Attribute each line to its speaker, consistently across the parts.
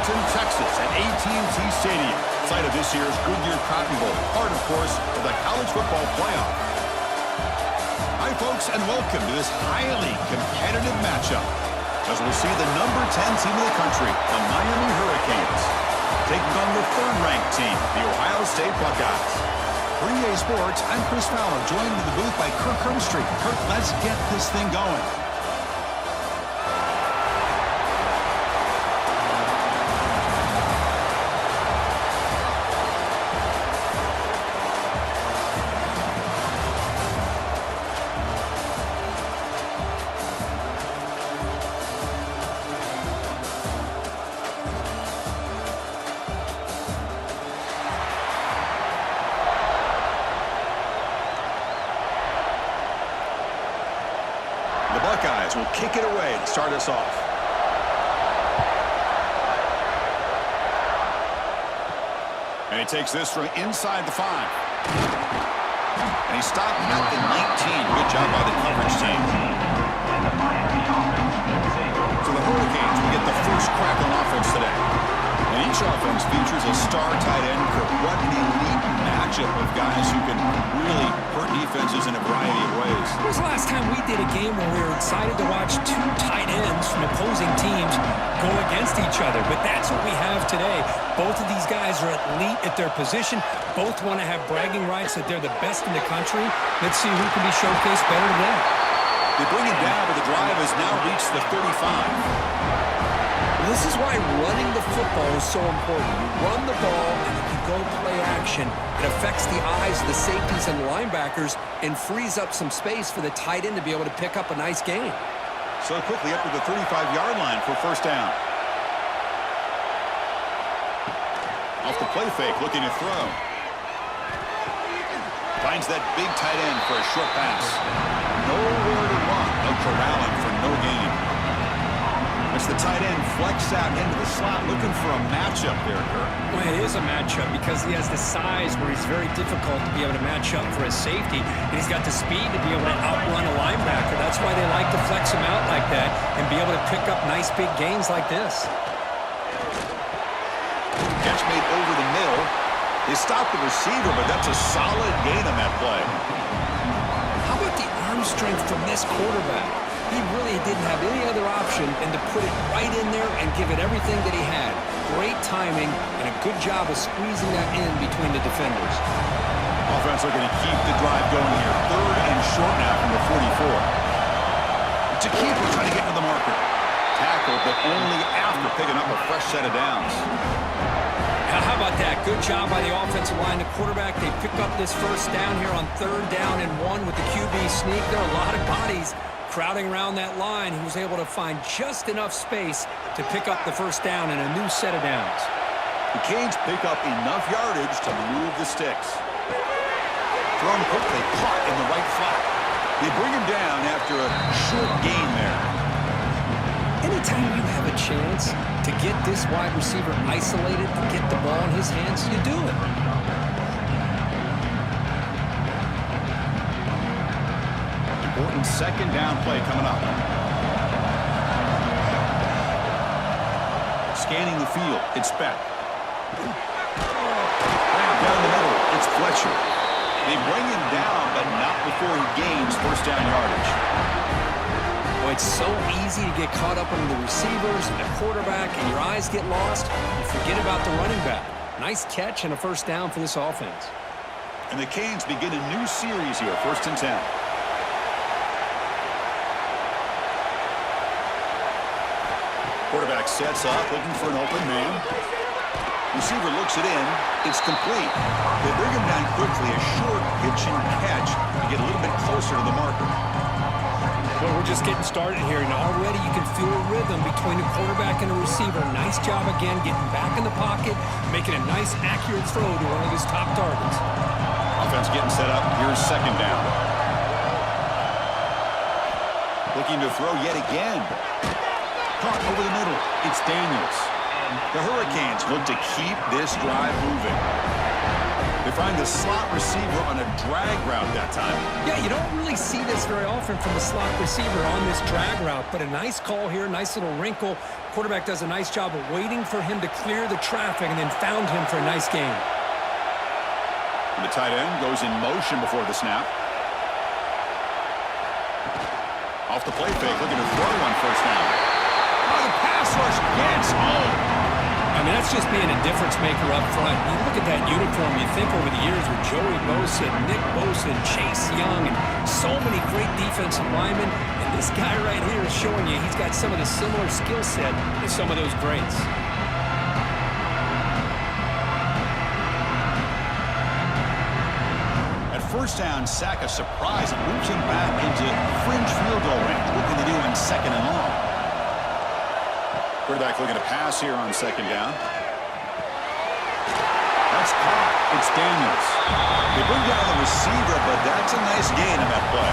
Speaker 1: Arlington, Texas at AT&T Stadium, site of this year's Goodyear Cotton Bowl, part, of course, of the college football playoff. Hi, folks, and welcome to this highly competitive matchup, as we'll see the number 10 team in the country, the Miami Hurricanes, taking on the third-ranked team, the Ohio State Buckeyes. For EA Sports, I'm Chris Fowler, joined in the booth by Kirk Herbstreit. Kirk, let's get this thing going. Buckeyes will kick it away to start us off. And he takes this from inside the 5. And he stopped at the 19. Good job by the coverage team. So the Hurricanes will get the first crack on offense today. And each offense features a star tight end. What an elite matchup of guys who can really hurt defenses in a variety of ways.
Speaker 2: When was the last time we did a game where we were excited to watch two tight ends from opposing teams go against each other? But that's what we have today. Both of these guys are elite at their position. Both want to have bragging rights that they're the best in the country. Let's see who can be showcased better than them.
Speaker 1: They bring it down, but the drive has now reached the 35.
Speaker 2: This is why running the football is so important. You run the ball, and if you go play action, it affects the eyes of the safeties and the linebackers and frees up some space for the tight end to be able to pick up a nice gain.
Speaker 1: So quickly up to the 35-yard line for first down. Off the play fake, looking to throw. Finds that big tight end for a short pass. Nowhere to run. No corralling for no gain. As the tight end flex out into the slot, looking for a matchup there, Kirk.
Speaker 2: Well, it is a matchup because he has the size where he's very difficult to be able to match up for his safety. And he's got the speed to be able to outrun a linebacker. That's why they like to flex him out like that and be able to pick up nice big gains like this.
Speaker 1: Catch made over the middle. They stopped the receiver, but that's a solid gain on that play.
Speaker 2: How about the arm strength from this quarterback? He really didn't have any other option than to put it right in there and give it everything that he had. Great timing and a good job of squeezing that in between the defenders.
Speaker 1: Offense looking to keep the drive going here. Third and short now from the 44. It's a keeper trying to get to the marker. Tackle, but only after picking up a fresh set of downs.
Speaker 2: Now, how about that? Good job by the offensive line. The quarterback, they pick up this first down here on 3rd down and 1 with the QB sneak. There are a lot of bodies crowding around that line. He was able to find just enough space to pick up the first down and a new set of downs.
Speaker 1: The Canes pick up enough yardage to move the sticks. Thrown quickly, caught in the right flat. They bring him down after a short gain there.
Speaker 2: Anytime you have a chance to get this wide receiver isolated and get the ball in his hands, you do it.
Speaker 1: Important second down play coming up. Scanning the field, it's Beck. Down the middle, it's Fletcher. They bring him down, but not before he gains first down yardage.
Speaker 2: Well, it's so easy to get caught up under the receivers and the quarterback, and your eyes get lost. You forget about the running back. Nice catch and a first down for this offense.
Speaker 1: And the Canes begin a new series here, 1st and 10. Quarterback sets up, looking for an open man. Receiver looks it in. It's complete. They bring him down quickly. A short pitch and catch to get a little bit closer to the marker.
Speaker 2: Well, we're just getting started here, and already you can feel a rhythm between the quarterback and the receiver. Nice job again getting back in the pocket, making a nice, accurate throw to one of his top targets.
Speaker 1: Offense getting set up. Here's second down. Looking to throw yet again. Caught over the middle. It's Daniels. The Hurricanes look to keep this drive moving. They find the slot receiver on a drag route that time.
Speaker 2: Yeah, you don't really see this very often from a slot receiver on this drag route, but a nice call here, nice little wrinkle. Quarterback does a nice job of waiting for him to clear the traffic and then found him for a nice gain.
Speaker 1: And the tight end goes in motion before the snap. Off the play fake, looking to throw on first down. Oh, the pass rush gets home.
Speaker 2: I mean, that's just being a difference maker up front. You look at that uniform, you think over the years with Joey Bosa, Nick Bosa, Chase Young, and so many great defensive linemen. And this guy right here is showing you he's got some of the similar skill set as some of those greats.
Speaker 1: At first down, sack a surprise and moves him back into fringe field goal range. What can they do on second and long? Quarterback looking to pass here on second down. That's caught. It's Daniels. They bring down the receiver, but that's a nice gain on that play.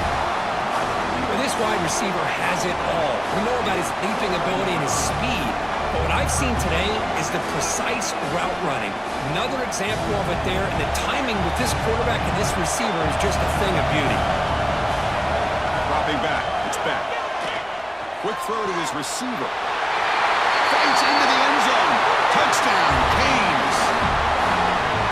Speaker 2: Well, this wide receiver has it all. We know about his leaping ability and his speed, but what I've seen today is the precise route running. Another example of it there, and the timing with this quarterback and this receiver is just a thing of beauty.
Speaker 1: Dropping back. It's back. Quick throw to his receiver. Fights into the end zone. Touchdown, Canes.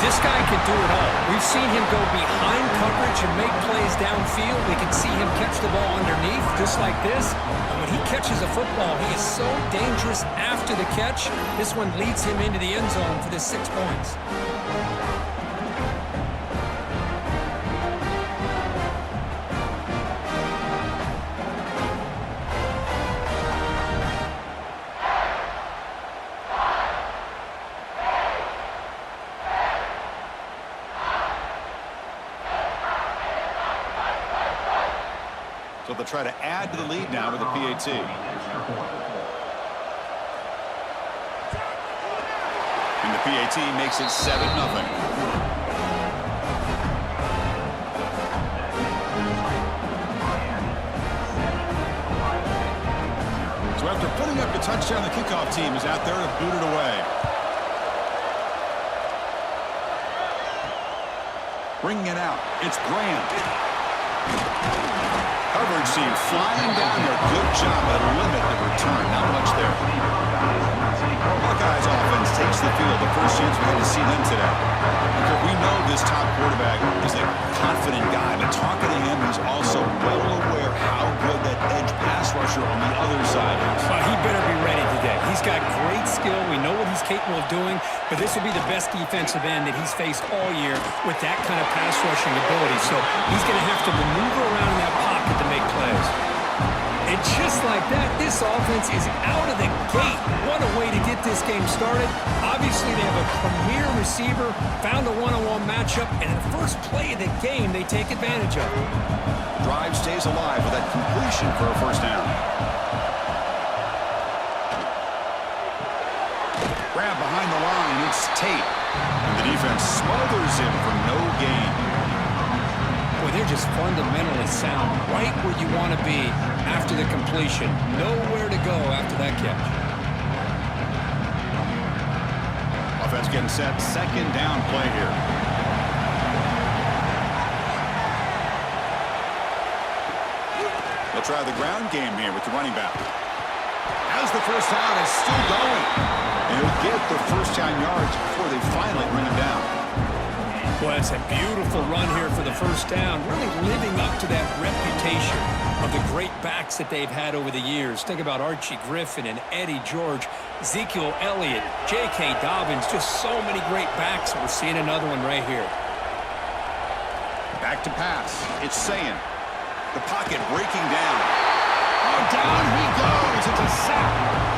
Speaker 2: This guy can do it all. We've seen him go behind coverage and make plays downfield. We can see him catch the ball underneath, just like this. And when he catches a football, he is so dangerous after the catch. This one leads him into the end zone for the 6 points.
Speaker 1: So they'll try to add to the lead now with a PAT. And the PAT makes it 7-0. So after putting up a touchdown, the kickoff team is out there to boot it away. Bringing it out, it's Grant. Coverage team flying down there. Good job at limit the return. Not much there. Hawkeyes offense takes the field. The first chance we had to see them today. Because we know this top quarterback is a confident guy, but talking to him, he's also well aware how good that edge pass rusher on the other side is.
Speaker 2: Well, he better be ready today. He's got great skill. We know what he's capable of doing, but this will be the best defensive end that he's faced all year with that kind of pass rushing ability. So he's going to have to maneuver around in that pocket to make plays. And just like that, this offense is out of the gate. What a way to get this game started. Obviously, they have a premier receiver, found a one-on-one matchup, and in the first play of the game, they take advantage of it.
Speaker 1: Drive stays alive with that completion for a first down. Grab behind the line, it's Tate. And the defense smothers him for no gain.
Speaker 2: Boy, they're just fundamentally sound, right where you want to be after the completion. Nowhere to go after that catch.
Speaker 1: Offense getting set, second down play here. They'll try the ground game here with the running back. As the first down is still going. And he'll get the first down yards before they finally bring him down.
Speaker 2: Well, it's a beautiful run here for the first down, really living up to that reputation of the great backs that they've had over the years. Think about Archie Griffin and Eddie George, Ezekiel Elliott, J.K. Dobbins, just so many great backs. We're seeing another one right here.
Speaker 1: Back to pass. It's Sayin. The pocket breaking down. Oh, down he goes. It's a sack.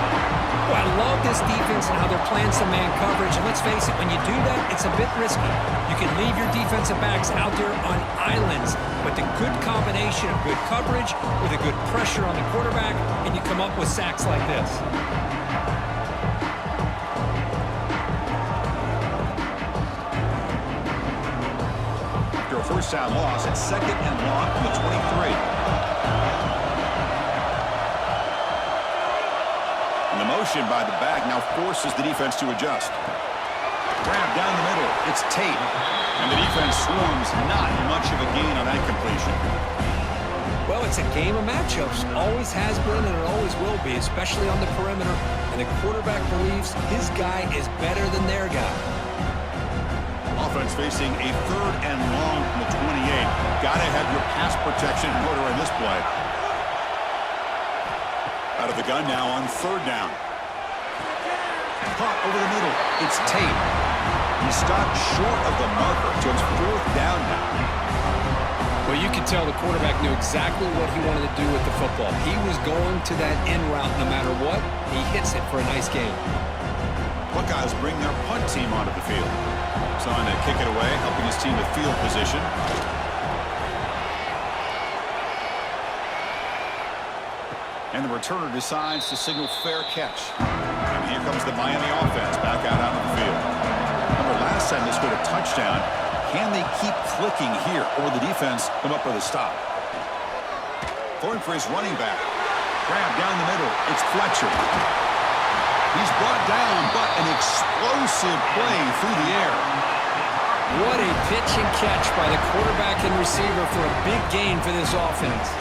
Speaker 2: Well, I love this defense and how they're playing some man coverage. And let's face it, when you do that, it's a bit risky. You can leave your defensive backs out there on islands, but the good combination of good coverage with a good pressure on the quarterback, and you come up with sacks like this.
Speaker 1: After a first down loss, it's second and long from the 23. And the motion by the back now forces the defense to adjust. Grab down the middle. It's Tate. And the defense swarms. Not much of a gain on that completion.
Speaker 2: Well, it's a game of matchups. Always has been and it always will be, especially on the perimeter. And the quarterback believes his guy is better than their guy.
Speaker 1: Offense facing a 3rd and long from the 28. Got to have your pass protection in order in this play. Out of the gun now on 3rd down. Caught over the middle. It's Tate. He stopped short of the marker, so it's 4th down now.
Speaker 2: Well, you could tell the quarterback knew exactly what he wanted to do with the football. He was going to that in route no matter what. He hits it for a nice gain.
Speaker 1: Buckeyes bring their punt team onto the field. Trying to kick it away, helping his team to field position. And the returner decides to signal fair catch. And here comes the Miami offense back out onto the field. Remember, last time they scored a touchdown. Can they keep clicking here, or will the defense come up with a stop? Throwing for his running back. Grab down the middle. It's Fletcher. He's brought down, but an explosive play through the air.
Speaker 2: What a pitch and catch by the quarterback and receiver for a big gain for this offense.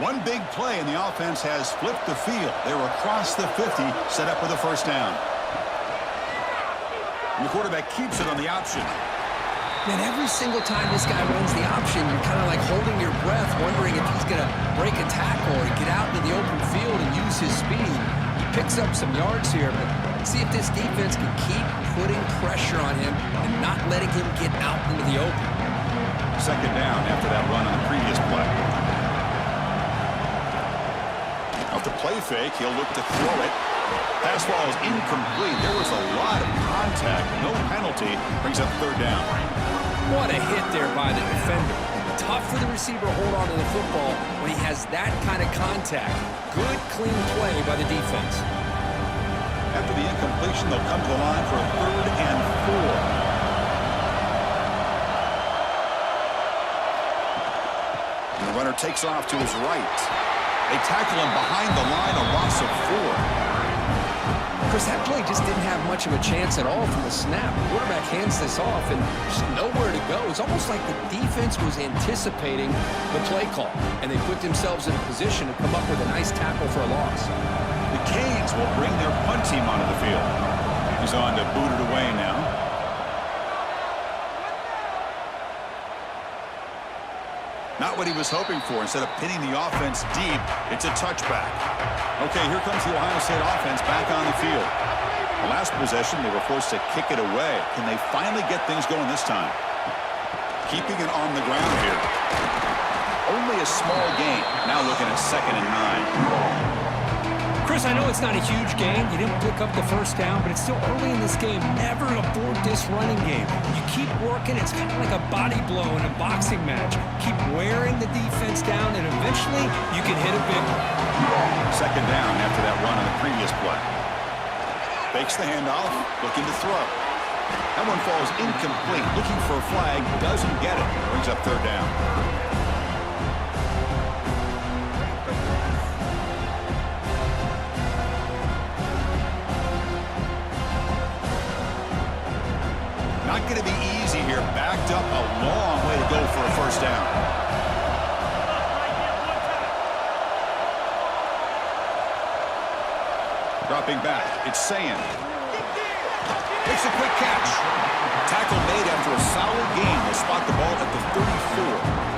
Speaker 1: One big play, and the offense has flipped the field. They were across the 50, set up with a 1st down. And the quarterback keeps it on the option.
Speaker 2: Man, every single time this guy runs the option, you're kind of like holding your breath, wondering if he's going to break a tackle or get out into the open field and use his speed. He picks up some yards here, but let's see if this defense can keep putting pressure on him and not letting him get out into the open.
Speaker 1: 2nd down after that run on the previous play. Off the play fake, he'll look to throw it. Pass ball is incomplete. There was a lot of contact. No penalty. Brings up 3rd down.
Speaker 2: What a hit there by the defender. Tough for the receiver to hold on to the football when he has that kind of contact. Good, clean play by the defense.
Speaker 1: After the incompletion, they'll come to the line for a 3rd and 4. And the runner takes off to his right. They tackle him behind the line, a loss of 4.
Speaker 2: Chris, that play just didn't have much of a chance at all from the snap. The quarterback hands this off, and there's nowhere to go. It's almost like the defense was anticipating the play call, and they put themselves in a position to come up with a nice tackle for a loss.
Speaker 1: The Canes will bring their punt team onto the field. He's on to boot it away now. Not what he was hoping for. Instead of pinning the offense deep, it's a touchback. Okay, here comes the Ohio State offense back on the field. The last possession, they were forced to kick it away. Can they finally get things going this time? Keeping it on the ground here. Only a small gain. Now looking at 2nd and 9.
Speaker 2: Chris, I know it's not a huge gain. You didn't pick up the 1st down, but it's still early in this game. Never abort this running game. You keep working. It's kind of like a body blow in a boxing match. Keep wearing the defense down, and eventually you can hit a big one.
Speaker 1: 2nd down after that run on the previous play. Fakes the handoff, looking to throw. That one falls incomplete. Looking for a flag, doesn't get it. Brings up 3rd down. Not going to be easy here. Backed up a long way to go for a 1st down. Dropping back. It's Sayin. Makes a quick catch. Tackle made after a solid gain. They spot the ball at the 34.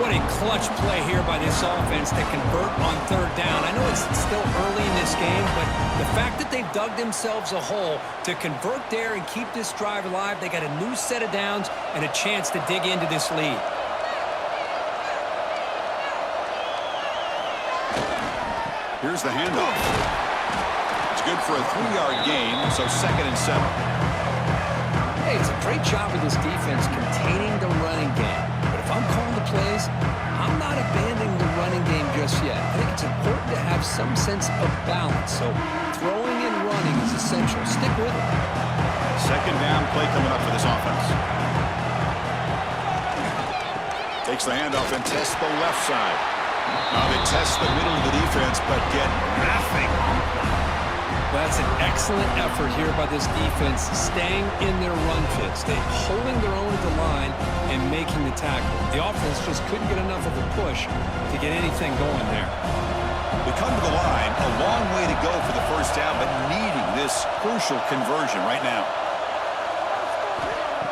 Speaker 2: What a clutch play here by this offense to convert on 3rd down. I know it's still early in this game, but the fact that they've dug themselves a hole to convert there and keep this drive alive, they got a new set of downs and a chance to dig into this lead.
Speaker 1: Here's the handoff. It's good for a 3-yard gain, so 2nd and 7.
Speaker 2: Hey, it's a great job of this defense containing the running game. But if I'm calling the plays, I'm not abandoning the running game just yet. I think it's important to have some sense of balance. So throwing and running is essential. Stick with it.
Speaker 1: 2nd down play coming up for this offense. Takes the handoff and tests the left side. They test the middle of the defense, but get nothing.
Speaker 2: That's an excellent effort here by this defense, staying in their run fits. They're holding their own at the line and making the tackle. The offense just couldn't get enough of a push to get anything going there.
Speaker 1: We come to the line, a long way to go for the first down, but needing this crucial conversion right now.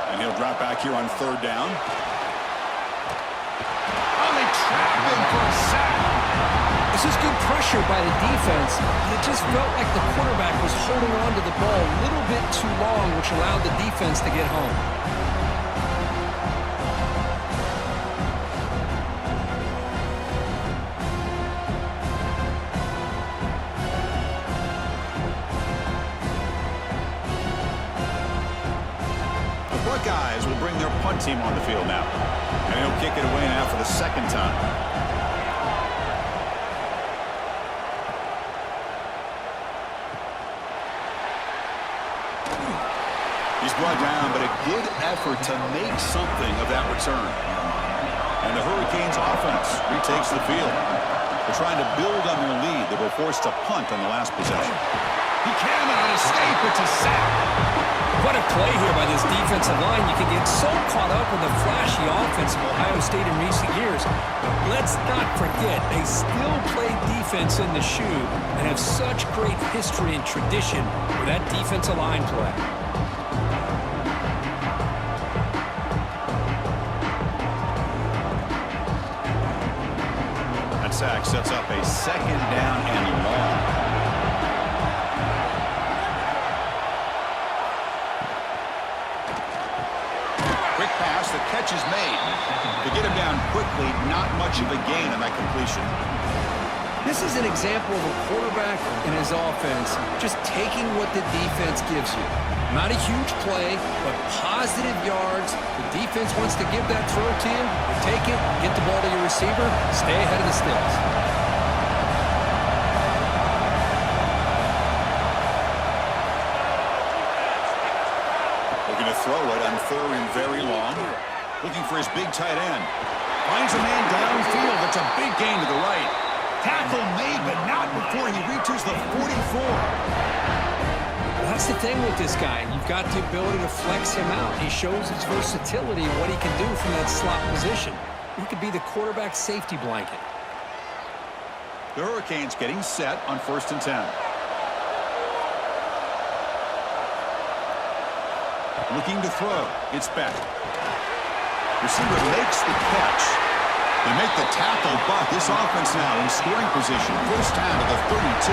Speaker 1: And he'll drop back here on third down. Oh, they trap him for a sack.
Speaker 2: This is good pressure by the defense, but it just felt like the quarterback was holding on to the ball a little bit too long, which allowed the defense to get home.
Speaker 1: The Buckeyes will bring their punt team on the field now. And he'll kick it away now for the second time. He's brought down, but a good effort to make something of that return. And the Hurricanes offense retakes the field. They're trying to build on their lead. They were forced to punt on the last possession. He cannot escape. It's a sack.
Speaker 2: What a play here by this defensive line. You can get so caught up in the flashy offense of Ohio State in recent years. But let's not forget, they still play defense in the shoe and have such great history and tradition with that defensive line play.
Speaker 1: That sack sets up a second down and long. Quick pass, the catch is made. To get him down quickly, not much of a gain on that completion.
Speaker 2: This is an example of a quarterback and his offense just taking what the defense gives you. Not a huge play, but positive yards. The defense wants to give that throw to you. You take it, get the ball to your receiver, stay ahead of the sticks.
Speaker 1: Looking to throw it on third and very long. Looking for his big tight end. Finds a man downfield. That's a big gain to the right. Tackle made, but not before he reaches the 44.
Speaker 2: That's the thing with this guy. You've got the ability to flex him out. He shows his versatility and what he can do from that slot position. He could be the quarterback safety blanket.
Speaker 1: The Hurricanes getting set on 1st and 10. Looking to throw. It's Beck. Receiver makes the catch. They make the tackle, but this offense now in scoring position. First down to the 32.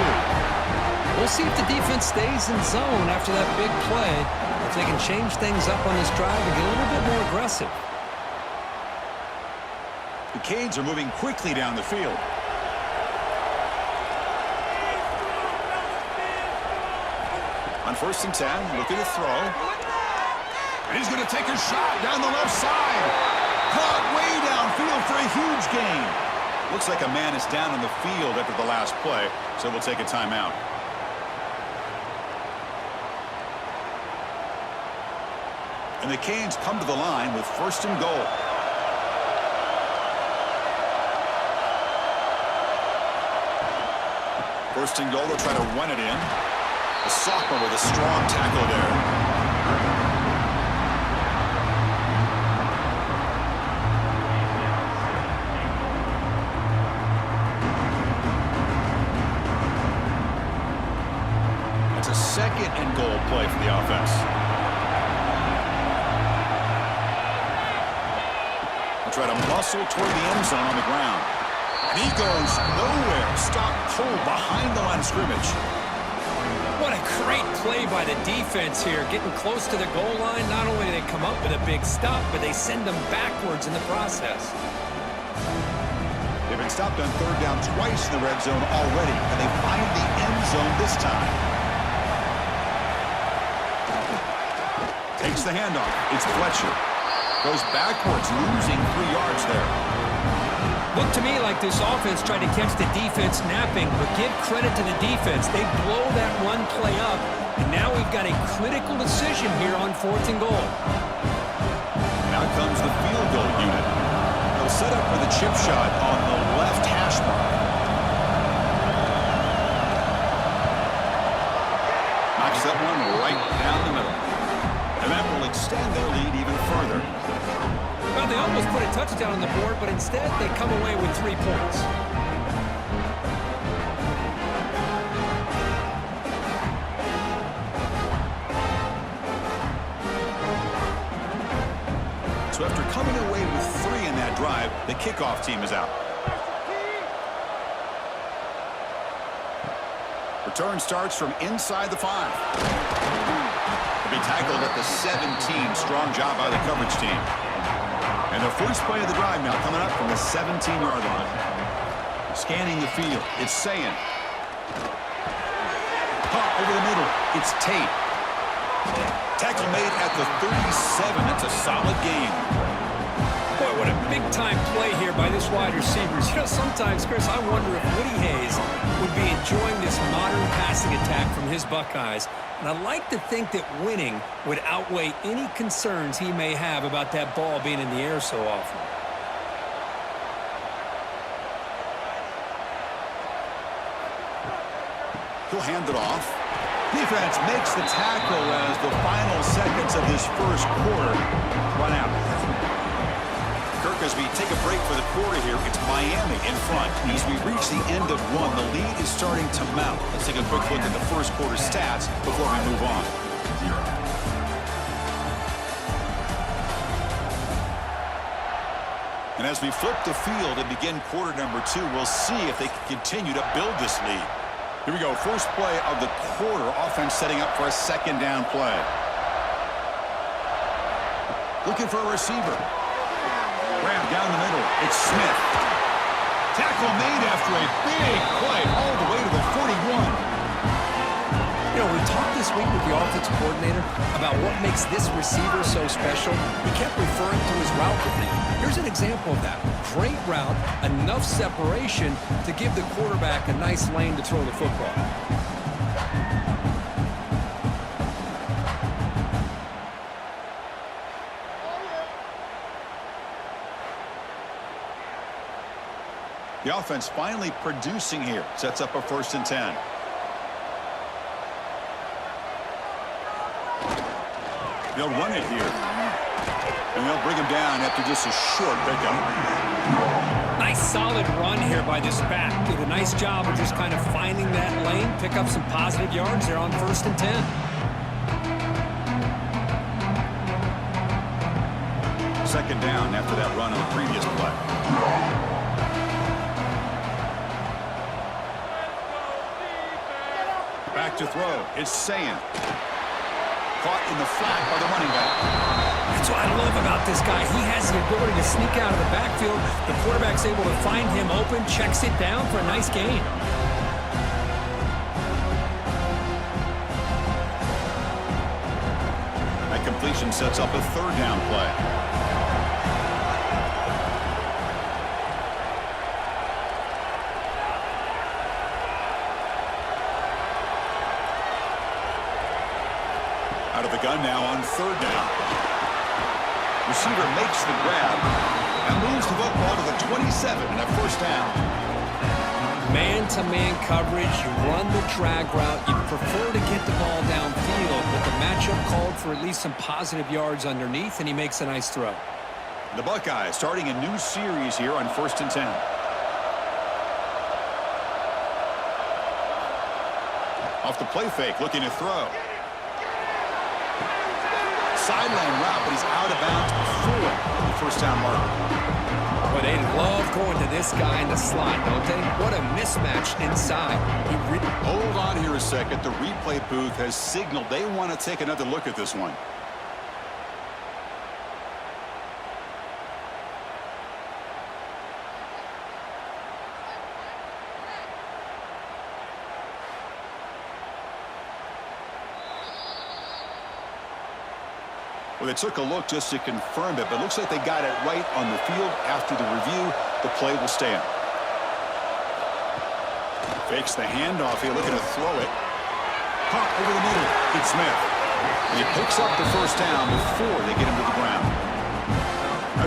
Speaker 2: We'll see if the defense stays in zone after that big play. If they can change things up on this drive and get a little bit more aggressive.
Speaker 1: The Canes are moving quickly down the field. On 1st and 10, looking to throw. And he's going to take a shot down the left side. Caught way downfield for a huge gain. Looks like a man is down in the field after the last play, so we'll take a timeout. And the Canes come to the line with 1st and goal. First and goal, they'll try to run it in. The sophomore with a strong tackle there. That's a 2nd and goal play for the offense. They'll try to muscle toward the end zone on the ground. And he goes nowhere. Stop cold behind the line of scrimmage.
Speaker 2: What a great play by the defense here. Getting close to the goal line, not only do they come up with a big stop, but they send them backwards in the process.
Speaker 1: They've been stopped on 3rd down twice in the red zone already, and they find the end zone this time. Takes the handoff. It's Fletcher. Goes backwards, losing 3 yards there.
Speaker 2: Looked to me like this offense tried to catch the defense napping, but give credit to the defense. They blow that one play up, and now we've got a critical decision here on 4th and goal. Now
Speaker 1: comes the field goal unit. They'll set up for the chip shot on the left hash extend their lead even further.
Speaker 2: Well, they almost put a touchdown on the board, but instead they come away with 3 points.
Speaker 1: So after coming away with 3 in that drive, the kickoff team is out. Return starts from inside the 5. He'll be tackled at the 17. Strong job by the coverage team. And the first play of the drive now coming up from the 17-yard line. Scanning the field, it's Sayin. Caught over the middle, it's Tate. Tackle made at the 37. That's a solid gain.
Speaker 2: Boy, what a big-time play here by this wide receivers. You know, sometimes, Chris, I wonder if Woody Hayes would be enjoying this modern passing attack from his Buckeyes. And I like to think that winning would outweigh any concerns he may have about that ball being in the air so often.
Speaker 1: He'll hand it off. Defense makes the tackle as the final seconds of this first quarter run out. Kirk, as we take a break for the quarter here, it's Miami in front. As we reach the end of one, the lead is starting to mount. Let's take a quick look at the first quarter stats before we move on. And as we flip the field and begin quarter number 2, we'll see if they can continue to build this lead. Here we go, first play of the quarter. Offense setting up for a second down play. Looking for a receiver. Grab down the middle. It's Smith. Tackle made after a big play all the way to the 41.
Speaker 2: You know, we talked this week with the offensive coordinator about what makes this receiver so special. He kept referring to his route with him. Here's an example of that. Great route, enough separation to give the quarterback a nice lane to throw the football.
Speaker 1: The offense finally producing here. Sets up a 1st and 10. They'll run it here. And they'll bring him down after just a short pickup.
Speaker 2: Nice solid run here by this back. Did a nice job of just kind of finding that lane, pick up some positive yards there on 1st and 10.
Speaker 1: Second down after that run on the previous play. Back to throw. It's Sayin. Caught in the flat by the running back.
Speaker 2: That's what I love about this guy. He has the ability to sneak out of the backfield. The quarterback's able to find him open, checks it down for a nice gain.
Speaker 1: That completion sets up a 3rd down play. Out of the gun now on 3rd down. Receiver makes the grab and moves the football to the 27 and a 1st down.
Speaker 2: Man-to-man coverage, you run the drag route, you prefer to get the ball downfield, but the matchup called for at least some positive yards underneath, and he makes a nice throw.
Speaker 1: The Buckeyes starting a new series here on 1st and 10. Off the play fake, looking to throw. Sideline route, but he's out of bounds before the 1st down marker.
Speaker 2: But they love going to this guy in the slot, don't they? What a mismatch inside.
Speaker 1: Hold on here a second. The replay booth has signaled they want to take another look at this one. Well, they took a look just to confirm it, but it looks like they got it right on the field. After the review, the play will stand. Fakes the handoff here, looking to throw it. Caught over the middle. It's Smith. And he picks up the 1st down before they get him to the ground.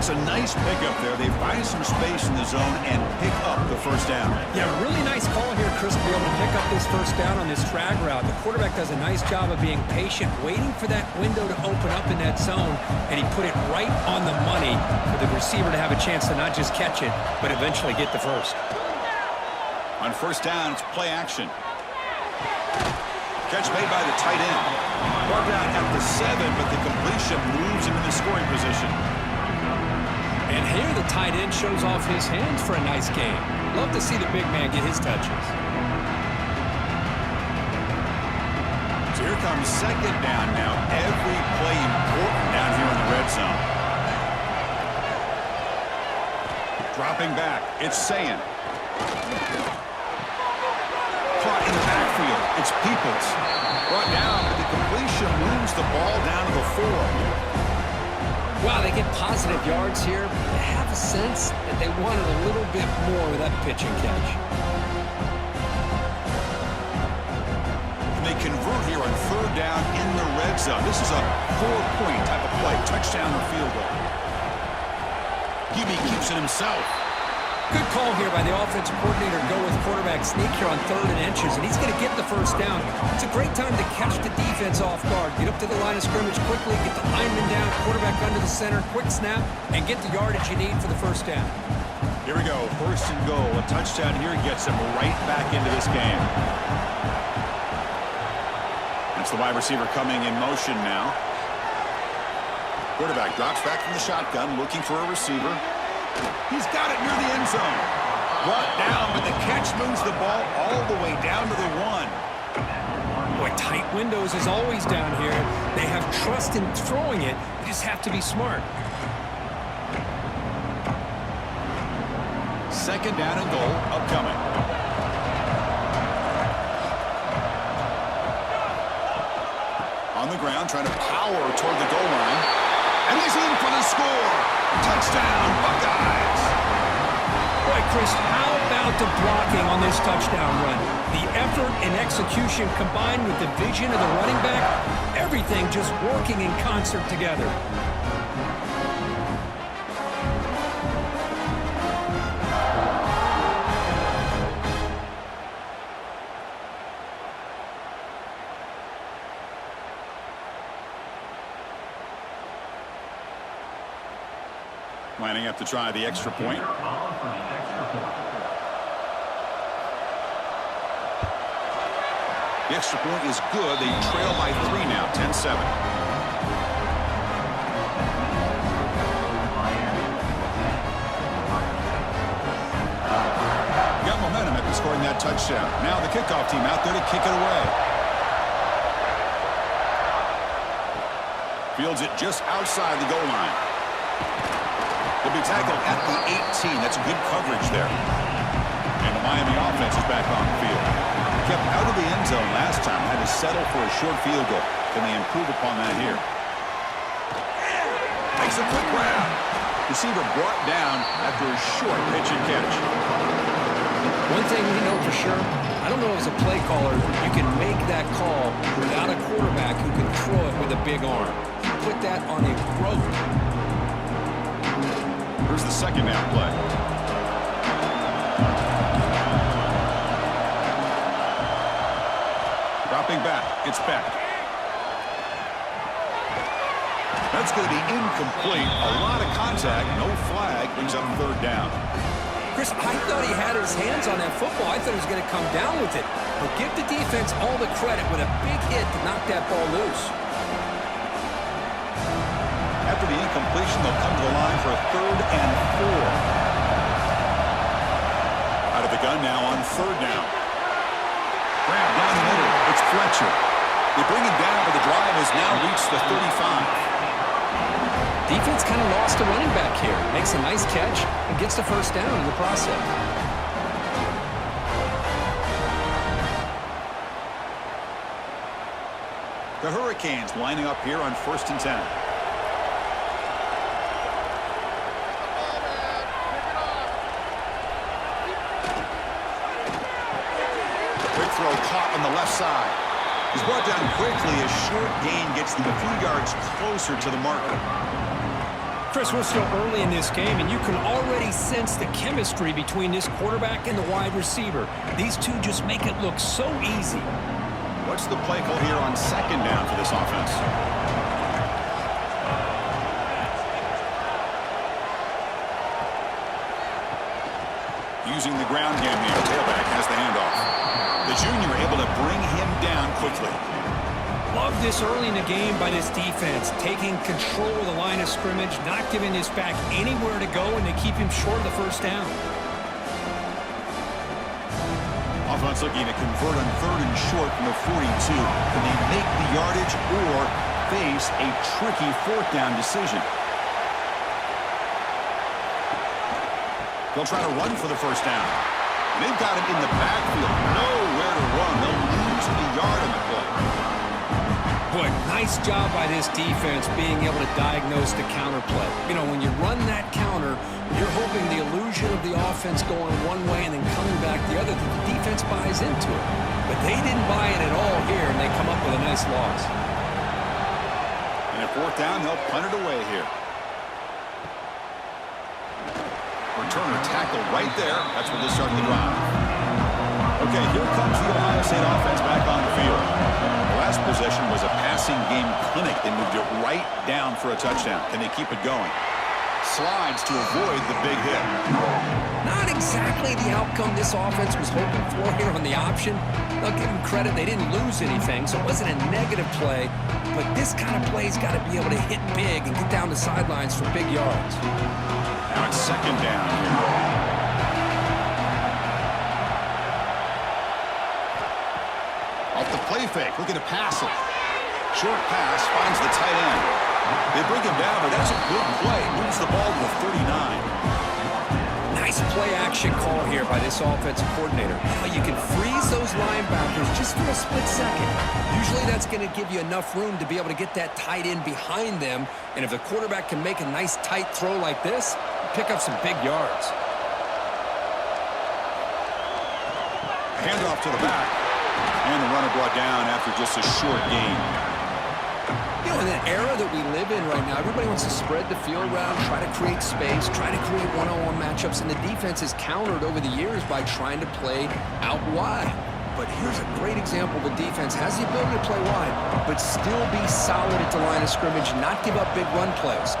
Speaker 1: That's a nice pickup there. They find some space in the zone and pick up the first down.
Speaker 2: Yeah, really nice call here, Chris, to be able to pick up this first down on this drag route. The quarterback does a nice job of being patient, waiting for that window to open up in that zone, and he put it right on the money for the receiver to have a chance to not just catch it, but eventually get the first.
Speaker 1: On first down, it's play action. Catch made by the tight end. Brought down at the 7, but the completion moves him into scoring position.
Speaker 2: And here the tight end shows off his hands for a nice game. Love to see the big man get his touches.
Speaker 1: So here comes second down now. Every play important down here in the red zone. Dropping back, it's Sayin. Caught in the backfield, it's Peoples. Brought down, but the completion moves the ball down to the 4.
Speaker 2: Wow, they get positive yards here. I have a sense that they wanted a little bit more with that pitch and catch.
Speaker 1: And they convert here on third down in the red zone. This is a 4-point type of play, touchdown or field goal. Gibby keeps it himself.
Speaker 2: Good call here by the offensive coordinator to go with quarterback sneak here on 3rd and inches, and he's going to get the first down. It's a great time to catch the defense off guard. Get up to the line of scrimmage quickly, get the lineman down, quarterback under the center, quick snap, and get the yardage you need for the first down.
Speaker 1: Here we go, 1st and goal. A touchdown here gets him right back into this game. That's the wide receiver coming in motion now. Quarterback drops back from the shotgun, looking for a receiver. He's got it near the end zone. Brought down, but the catch moves the ball all the way down to the 1.
Speaker 2: Boy, tight windows is always down here. They have trust in throwing it. They just have to be smart.
Speaker 1: Second down and goal upcoming. On the ground, trying to power toward the goal line. And he's in for the score. Touchdown, Buckeyes.
Speaker 2: Boy, Chris, how about the blocking on this touchdown run? The effort and execution combined with the vision of the running back, everything just working in concert together.
Speaker 1: Lining up to try the extra point. The extra point is good. They trail by 3 now, 10-7. Got momentum after scoring that touchdown. Now the kickoff team out there to kick it away. Fields it just outside the goal line. They'll be tackled at the 18. That's good coverage there. And the Miami offense is back on the field. Kept out of the end zone last time. Had to settle for a short field goal. Can they improve upon that here? Makes a quick grab. Receiver brought down after a short pitch and catch.
Speaker 2: One thing we know for sure, I don't know as a play caller, you can make that call without a quarterback who can throw it with a big arm. Put that on a rope.
Speaker 1: Here's the second down play. Dropping back. It's Beck. That's going to be incomplete. A lot of contact. No flag. Brings up 3rd down.
Speaker 2: Chris, I thought he had his hands on that football. I thought he was going to come down with it. But give the defense all the credit with a big hit to knock that ball loose.
Speaker 1: After the incompletion, they'll come to the line for a 3rd and 4. Out of the gun now on 3rd down. Grab down the middle. It's Fletcher. They bring him down, but the drive has now reached the 35.
Speaker 2: Defense kind of lost a running back here. Makes a nice catch and gets the first down in the process.
Speaker 1: The Hurricanes lining up here on 1st and 10. Quick throw caught on the left side. He's brought down quickly. A short gain gets them a few yards closer to the marker.
Speaker 2: Chris, we're still early in this game, and you can already sense the chemistry between this quarterback and the wide receiver. These two just make it look so easy.
Speaker 1: What's the play call here on second down for this offense? Using the ground game here, tailback has the handoff. The junior able to bring him down quickly.
Speaker 2: Love this early in the game by this defense, taking control of the line of scrimmage, not giving this back anywhere to go, and they keep him short of the first down.
Speaker 1: Offense looking to convert on third and short from the 42. Can they make the yardage or face a tricky fourth down decision? They'll try to run for the first down. And they've got him in the backfield. Nowhere to run. They'll lose a yard on the play.
Speaker 2: Boy, nice job by this defense being able to diagnose the counter play. You know, when you run that counter, you're hoping the illusion of the offense going one way and then coming back the other. The defense buys into it. But they didn't buy it at all here, and they come up with a nice loss.
Speaker 1: And at fourth down, they'll punt it away here. Returner tackle right there. That's where they start the drive. Okay, here comes the Ohio State offense back on the field. The last possession was a passing game clinic. They moved it right down for a touchdown. Can they keep it going? Slides to avoid the big hit.
Speaker 2: Not exactly the outcome this offense was hoping for here on the option. I'll give them credit. They didn't lose anything, so it wasn't a negative play. But this kind of play's got to be able to hit big and get down the sidelines for big yards.
Speaker 1: Now it's second down here. Off the play fake, looking to pass it. Short pass, finds the tight end. They bring him down, but that's a good play. Moves the ball to the 39.
Speaker 2: Nice play-action call here by this offensive coordinator. Now you can freeze those linebackers just for a split second. Usually that's going to give you enough room to be able to get that tight end behind them. And if the quarterback can make a nice tight throw like this, pick up some big yards.
Speaker 1: Handoff to the back. And the runner brought down after just a short gain.
Speaker 2: You know, in an era that we live in right now, everybody wants to spread the field around, try to create space, try to create one-on-one matchups, and the defense is countered over the years by trying to play out wide. But here's a great example of a defense has the ability to play wide, but still be solid at the line of scrimmage, not give up big run plays.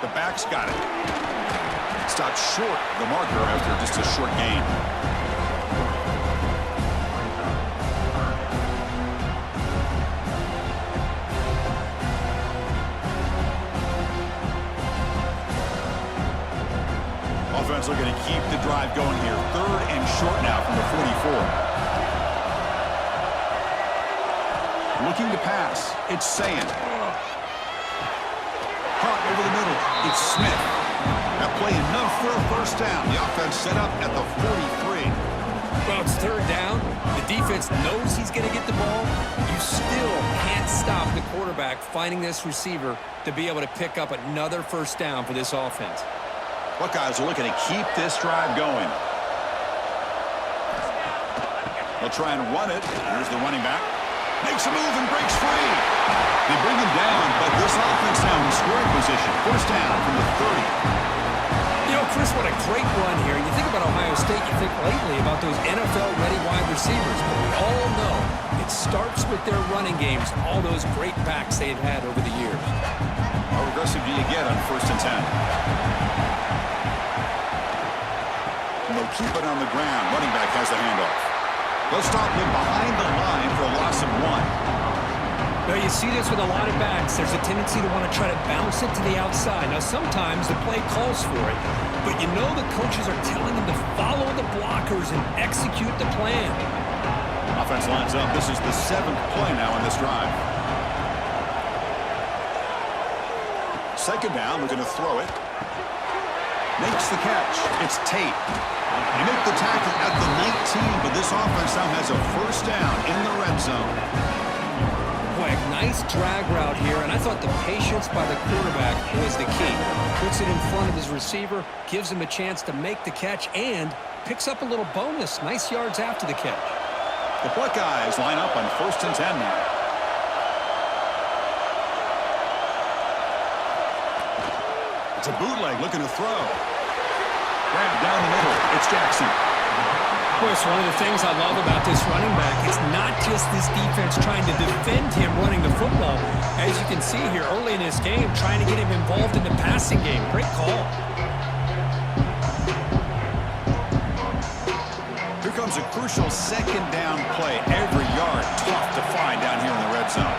Speaker 1: The back's got it. Stopped short the marker after just a short gain. Offense looking to keep the drive going here. Third and short now from the 44. Looking to pass. It's Sayin. Caught over the middle. It's Smith. That play enough for a first down. The offense set up at the 43.
Speaker 2: Well, it's third down. The defense knows he's going to get the ball. You still can't stop the quarterback finding this receiver to be able to pick up another first down for this offense.
Speaker 1: Buckeyes are looking to keep this drive going. They'll try and run it. Here's the running back. Makes a move and breaks free. They bring him down, but this offense now in scoring position. First down from the 30.
Speaker 2: You know, Chris, what a great run here. You think about Ohio State, you think lately about those NFL-ready wide receivers. But we all know it starts with their running games, all those great backs they've had over the years.
Speaker 1: How aggressive do you get on first and 10? And they'll keep it on the ground. Running back has the handoff. They'll stop him behind the line for a loss of 1.
Speaker 2: Now, you see this with a lot of backs. There's a tendency to want to try to bounce it to the outside. Now, sometimes the play calls for it, but you know the coaches are telling them to follow the blockers and execute the plan.
Speaker 1: Offense lines up. This is the 7th play now on this drive. Second down, we're going to throw it. Makes the catch. It's Tate. They make the tackle at the 19, but this offense now has a first down in the red zone.
Speaker 2: Boy, a nice drag route here, and I thought the patience by the quarterback was the key. Puts it in front of his receiver, gives him a chance to make the catch, and picks up a little bonus. Nice yards after the catch.
Speaker 1: The Buckeyes line up on first and 10 now. It's a bootleg looking to throw. Grab down the middle. It's Jackson.
Speaker 2: Of course, one of the things I love about this running back is not just this defense trying to defend him running the football. As you can see here early in this game, trying to get him involved in the passing game. Great call.
Speaker 1: Here comes a crucial second down play. Every yard tough to find down here in the red zone.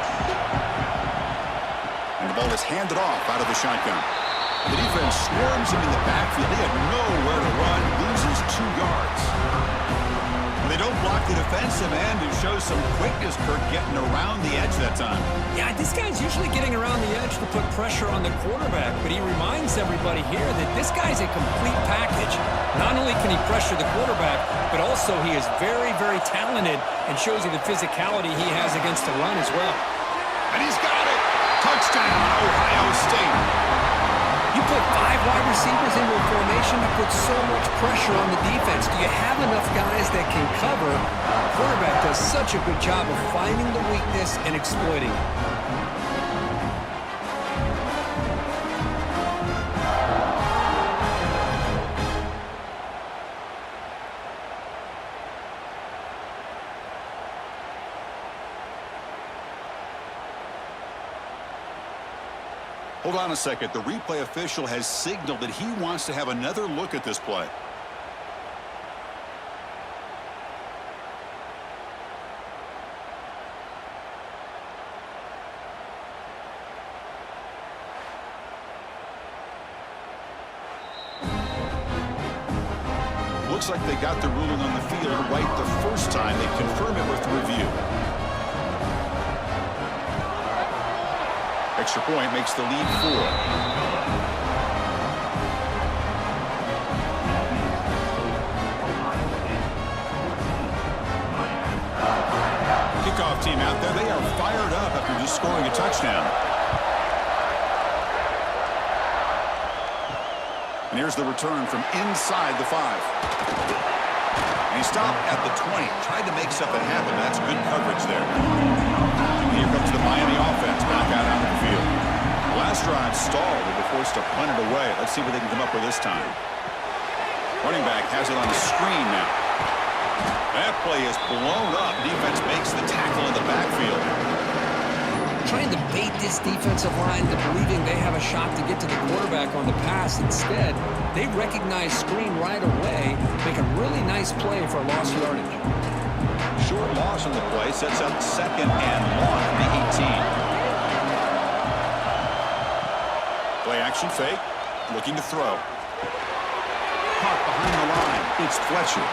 Speaker 1: And the ball is handed off out of the shotgun. The defense swarms him in the backfield. They have nowhere to run. Loses 2 yards. And they don't block the defensive end, who shows some quickness, Kirk, getting around the edge that time.
Speaker 2: Yeah, this guy's usually getting around the edge to put pressure on the quarterback, but he reminds everybody here that this guy's a complete package. Not only can he pressure the quarterback, but also he is very, very talented and shows you the physicality he has against the run as well.
Speaker 1: And he's got it! Touchdown, Ohio State!
Speaker 2: You put 5 wide receivers into a formation, you put so much pressure on the defense. Do you have enough guys that can cover? The quarterback does such a good job of finding the weakness and exploiting it.
Speaker 1: Hold on a second. The replay official has signaled that he wants to have another look at this play. Looks like they got the ruling on the field right the first time. They confirm it with the review. Extra point makes the lead 4. Kickoff team out there. They are fired up after just scoring a touchdown. And here's the return from inside the 5. And he stopped at the 20. Tried to make something happen. That's good coverage there. Here comes the Miami offense back out onto the field. Last drive stalled. They were forced to punt it away. Let's see what they can come up with this time. Running back has it on the screen now. That play is blown up. Defense makes the tackle in the backfield.
Speaker 2: Trying to bait this defensive line to believing they have a shot to get to the quarterback on the pass. Instead, they recognize screen right away, make a really nice play for lost yardage.
Speaker 1: Short loss on the play sets up 2nd and long from the 18. Play action fake, looking to throw. Caught behind the line. It's Fletcher.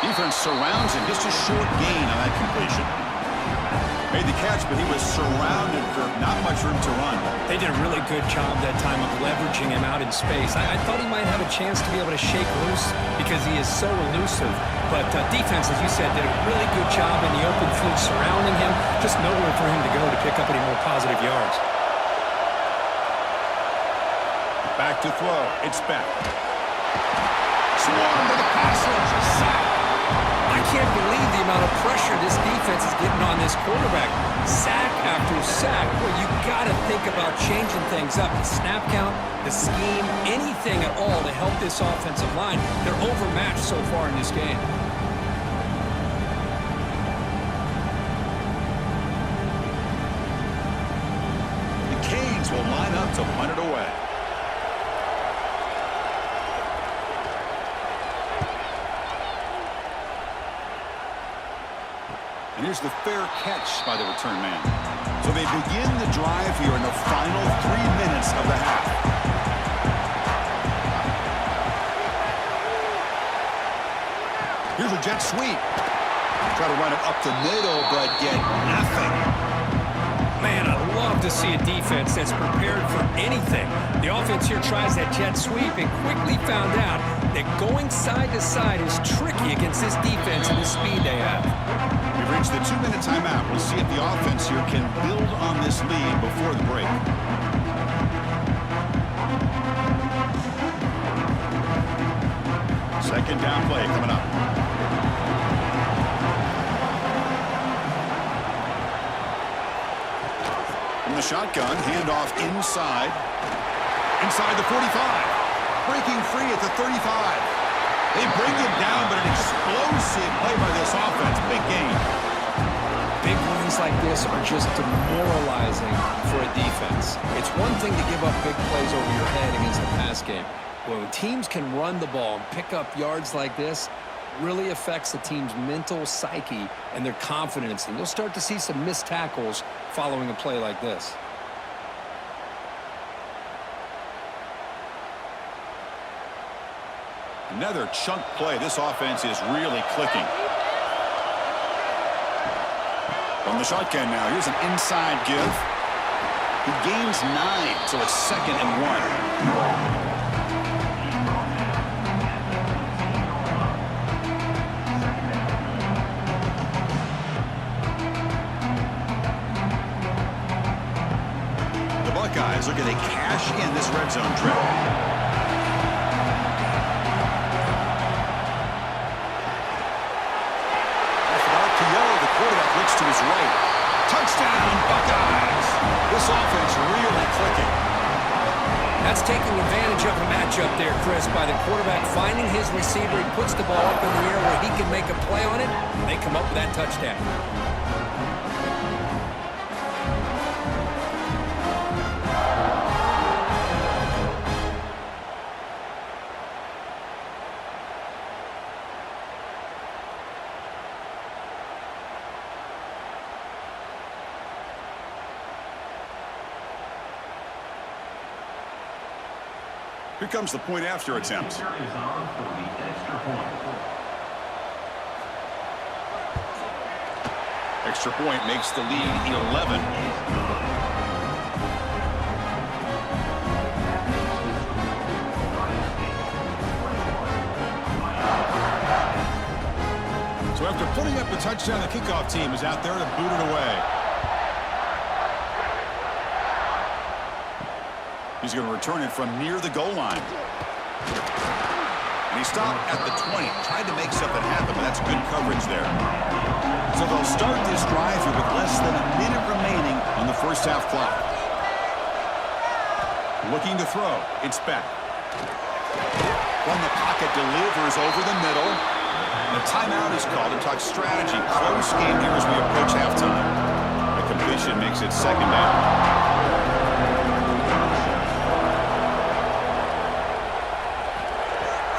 Speaker 1: Defense surrounds him. Just a short gain on that completion. Made the catch, but he was surrounded for not much room to run.
Speaker 2: They did a really good job that time of leveraging him out in space. I thought he might have a chance to be able to shake loose because he is so elusive. But defense, as you said, did a really good job in the open field surrounding him. Just nowhere for him to go to pick up any more positive yards.
Speaker 1: Back to throw. It's Beck. Swarmed to the passage. Sack.
Speaker 2: I can't believe the amount of pressure this defense is getting on this quarterback. Sack after sack. Well, you got to think about changing things up. The snap count, the scheme, anything at all to help this offensive line. They're overmatched so far in this game.
Speaker 1: The Canes will line up to punt it away. And here's the fair catch by the return man. So they begin the drive here in the final 3 minutes of the half. Here's a jet sweep. Try to run it up the middle, but get nothing.
Speaker 2: Man, I love to see a defense that's prepared for anything. The offense here tries that jet sweep and quickly found out that going side to side is tricky against this defense and the speed they have.
Speaker 1: We've reached the 2-minute timeout. We'll see if the offense here can build on this lead before the break. Second down play coming up. From the shotgun, handoff inside. And inside the 45. Breaking free at the 35. They bring him down, but an explosive play by this offense. Big gain.
Speaker 2: Big wins like this are just demoralizing for a defense. It's one thing to give up big plays over your head against the pass game. But when teams can run the ball and pick up yards like this, it really affects the team's mental psyche and their confidence. And you'll start to see some missed tackles following a play like this.
Speaker 1: Another chunk play. This offense is really clicking. From the shotgun now, here's an inside give. He gains 9, so it's 2nd and 1. The Buckeyes looking to cash in this red zone trip. To his right. Touchdown, Buckeyes. This offense really clicking.
Speaker 2: That's taking advantage of a matchup there, Chris, by the quarterback finding his receiver. He puts the ball up in the air where he can make a play on it, and they come up with that touchdown.
Speaker 1: Here comes the point after attempt. Extra point makes the lead 11. So after putting up a touchdown, the kickoff team is out there to boot it away. He's going to return it from near the goal line. And he stopped at the 20. Tried to make something happen, but that's good coverage there. So they'll start this drive here with less than a minute remaining on the first half clock. Looking to throw. It's back. From the pocket, delivers over the middle. The timeout is called to talk strategy. Close game here as we approach halftime. The completion makes it 2nd down.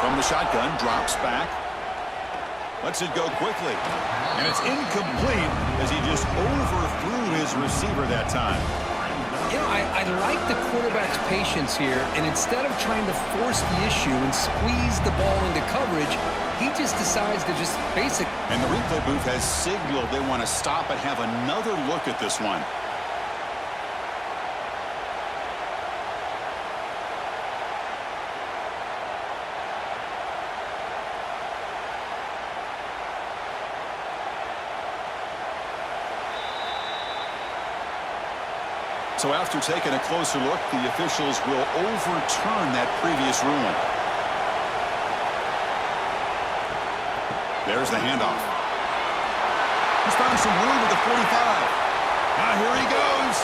Speaker 1: From the shotgun, drops back. Lets it go quickly. And it's incomplete as he just overthrew his receiver that time.
Speaker 2: You know, I like the quarterback's patience here, and instead of trying to force the issue and squeeze the ball into coverage, he just decides to just basically...
Speaker 1: And the replay booth has signaled they want to stop and have another look at this one. So after taking a closer look, the officials will overturn that previous ruling. There's the handoff. He's found some room at the 45. Now here he goes.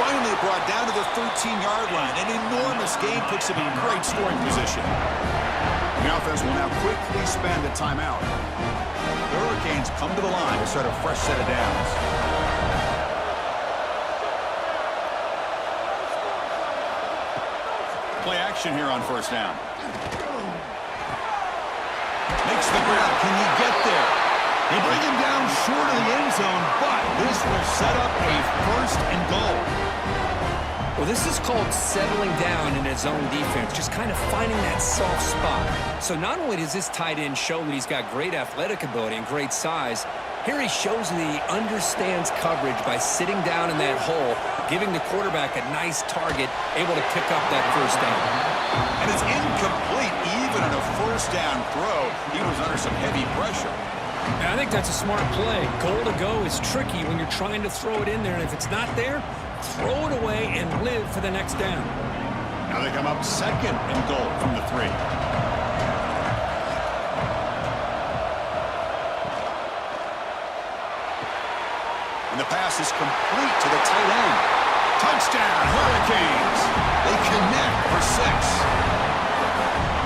Speaker 1: Finally brought down to the 13-yard line. An enormous gain puts him in great scoring position. The offense will now quickly spend a timeout. The Hurricanes come to the line to start a fresh set of downs. Play action here on first down. Makes the grab. Can he get there? They bring him down short of the end zone, but this will set up a 1st and goal.
Speaker 2: Well, this is called settling down in his own defense, just kind of finding that soft spot. So not only does this tight end show that he's got great athletic ability and great size, here he shows that he understands coverage by sitting down in that hole, giving the quarterback a nice target, able to pick up that first down.
Speaker 1: And it's incomplete. Even on a first down throw, he was under some heavy pressure.
Speaker 2: And I think that's a smart play. Goal to go is tricky when you're trying to throw it in there, and if it's not there, throw it away and live for the next down.
Speaker 1: Now they come up 2nd and goal from the 3. And the pass is complete to the tight end. Touchdown, Hurricanes. They connect for 6.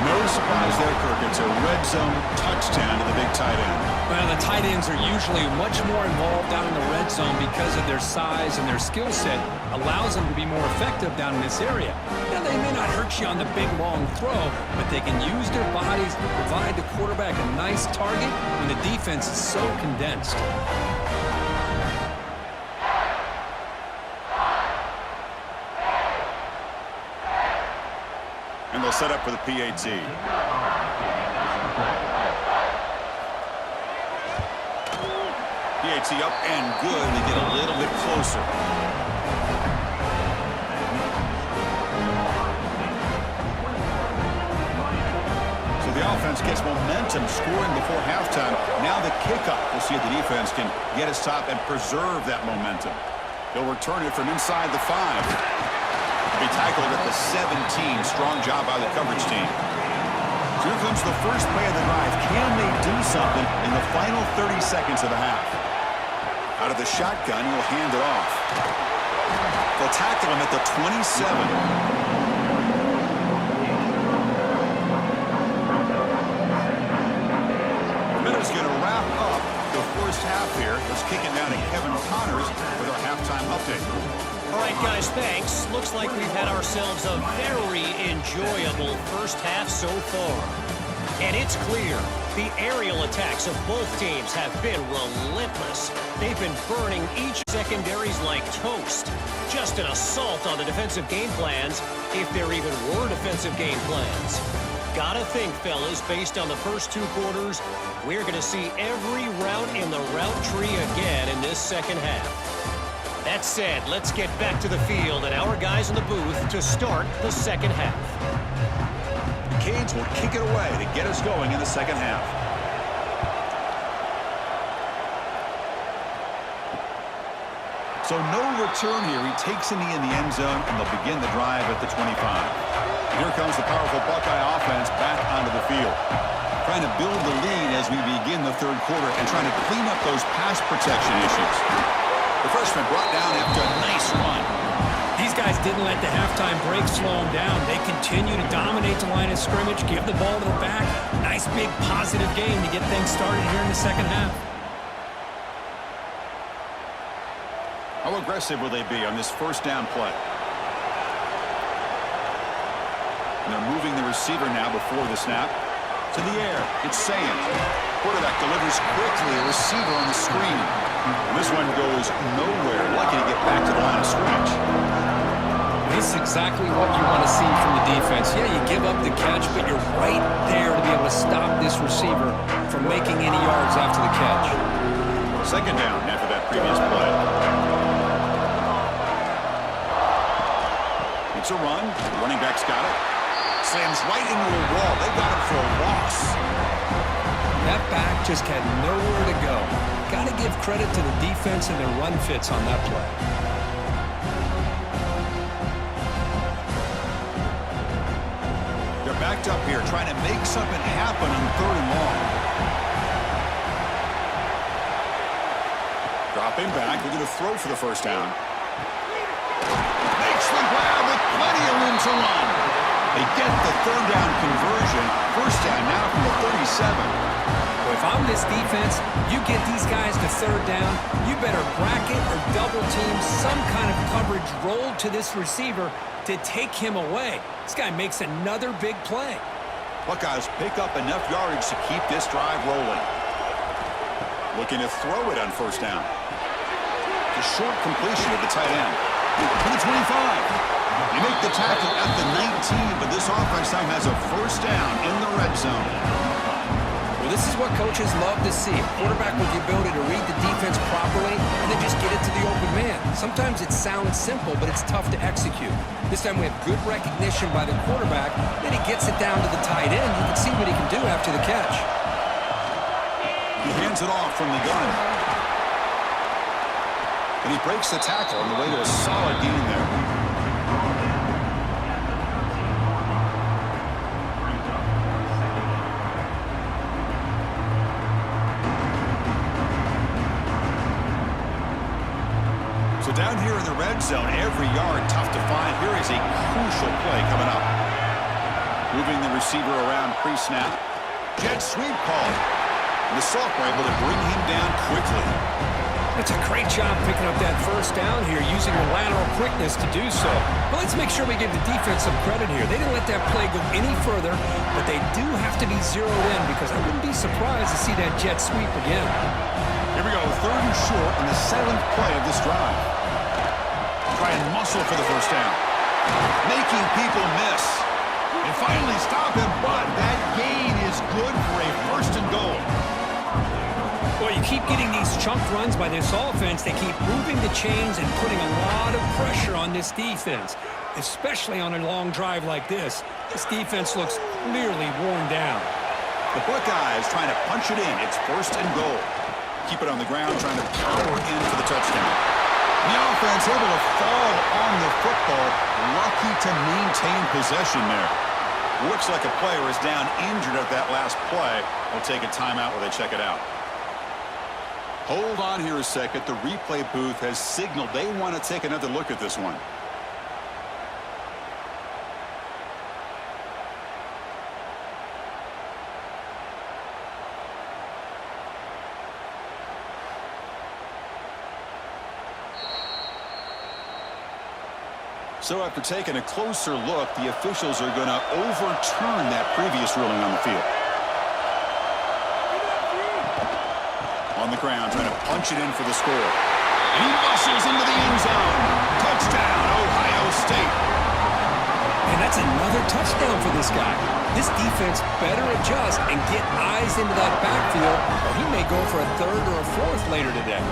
Speaker 1: No surprise there, Kirk. It's a red zone touchdown to the big tight end.
Speaker 2: Well, the tight ends are usually much more involved down in the red zone because of their size and their skill set allows them to be more effective down in this area. Now, they may not hurt you on the big, long throw, but they can use their bodies to provide the quarterback a nice target when the defense is so condensed.
Speaker 1: And they'll set up for the PAT. PAT up and good. They get a little bit closer. So the offense gets momentum scoring before halftime. Now the kickoff. We'll see if the defense can get a stop and preserve that momentum. They'll return it from inside the 5. Be tackled at the 17. Strong job by the coverage team. So here comes the first play of the drive. Can they do something in the final 30 seconds of the half? Out of the shotgun, he'll hand it off. They'll tackle him at the 27. Minutes going to wrap up the first half here. Let's kick it down to Kevin Connors with our halftime update.
Speaker 3: All right, guys, thanks. Looks like we've had ourselves a very enjoyable first half so far. And it's clear the aerial attacks of both teams have been relentless. They've been burning each secondaries like toast. Just an assault on the defensive game plans, if there even were defensive game plans. Gotta think, fellas, based on the first 2 quarters, we're going to see every route in the route tree again in this second half. That said, let's get back to the field and our guys in the booth to start the second half.
Speaker 1: The Canes will kick it away to get us going in the second half. So no return here. He takes in the end zone, and they'll begin the drive at the 25. Here comes the powerful Buckeye offense back onto the field. Trying to build the lead as we begin the third quarter and trying to clean up those pass protection issues. The freshman brought down after a nice run.
Speaker 2: These guys didn't let the halftime break slow them down. They continue to dominate the line of scrimmage, give the ball to the back. Nice big positive game to get things started here in the second half.
Speaker 1: How aggressive will they be on this first down play? And they're moving the receiver now before the snap. To the air. It's Saying. Quarterback delivers quickly. A receiver on the screen. And this one goes nowhere. Lucky to get back to the line of scrimmage.
Speaker 2: This is exactly what you want to see from the defense. Yeah, you give up the catch, but you're right there to be able to stop this receiver from making any yards after the catch.
Speaker 1: Second down after that previous play. It's a run. The running back's got it. Slams right into a wall. They got him for a loss.
Speaker 2: That back just had nowhere to go. Got to give credit to the defense and their run fits on that play.
Speaker 1: They're backed up here trying to make something happen on third and long. Dropping back. We're going to throw for the first down. Makes the grab with plenty of room to run. They get the third down conversion. First down now from the 37.
Speaker 2: If I'm this defense, you get these guys to third down, you better bracket or double team some kind of coverage roll to this receiver to take him away. This guy makes another big play.
Speaker 1: Buckeyes pick up enough yardage to keep this drive rolling. Looking to throw it on first down. The short completion of the tight end. To the 25. They make the tackle at the 19, but this offense now has a first down in the red zone.
Speaker 2: Well, this is what coaches love to see. A quarterback with the ability to read the defense properly and then just get it to the open man. Sometimes it sounds simple, but it's tough to execute. This time we have good recognition by the quarterback. Then he gets it down to the tight end. You can see what he can do after the catch.
Speaker 1: He hands it off from the gun. And he breaks the tackle on the way to a solid gain there. So Well, down here in the red zone, every yard tough to find. Here is a crucial play coming up. Moving the receiver around pre-snap. Jet sweep call. And the Salk were able to bring him down quickly.
Speaker 2: That's a great job picking up that first down here, using the lateral quickness to do so. But let's make sure we give the defense some credit here. They didn't let that play go any further, but they do have to be zeroed in because I wouldn't be surprised to see that jet sweep again.
Speaker 1: Here we go, 3rd and short on the 7th play of this drive. Try and muscle for the first down. Making people miss. And finally stop him, but that gain is good for a 1st and goal.
Speaker 2: Well, you keep getting these chunk runs by this offense. They keep moving the chains and putting a lot of pressure on this defense, especially on a long drive like this. This defense looks clearly worn down.
Speaker 1: The Buckeyes trying to punch it in. It's 1st and goal. Keep it on the ground, trying to power in for the touchdown. The offense able to fall on the football. Lucky to maintain possession there. Looks like a player is down injured at that last play. We'll take a timeout while they check it out. Hold on here a second. The replay booth has signaled they want to take another look at this one. So after taking a closer look, the officials are going to overturn that previous ruling on the field. On the ground, trying to punch it in for the score. And he muscles into the end zone. Touchdown, Ohio State.
Speaker 2: And that's another touchdown for this guy. This defense better adjust and get eyes into that backfield, or he may go for a 3rd or a 4th later today.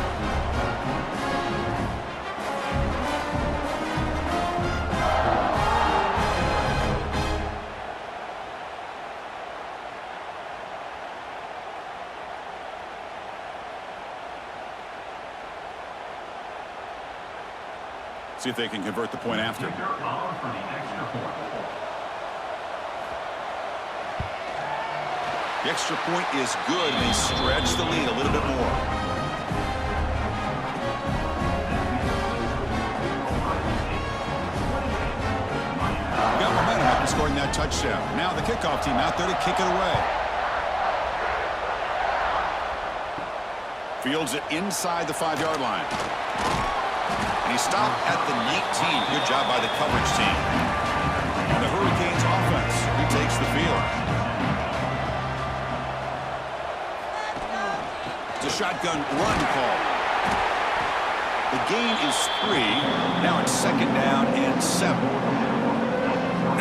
Speaker 1: See if they can convert the point after. The extra point is good, and they stretch the lead a little bit more. Got momentum after scoring that touchdown. Now the kickoff team out there to kick it away. Fields it inside the 5-yard line. And he stopped at the 19. Good job by the coverage team. And the Hurricanes offense retakes the field. It's a shotgun run call. The gain is 3. Now it's 2nd down and 7.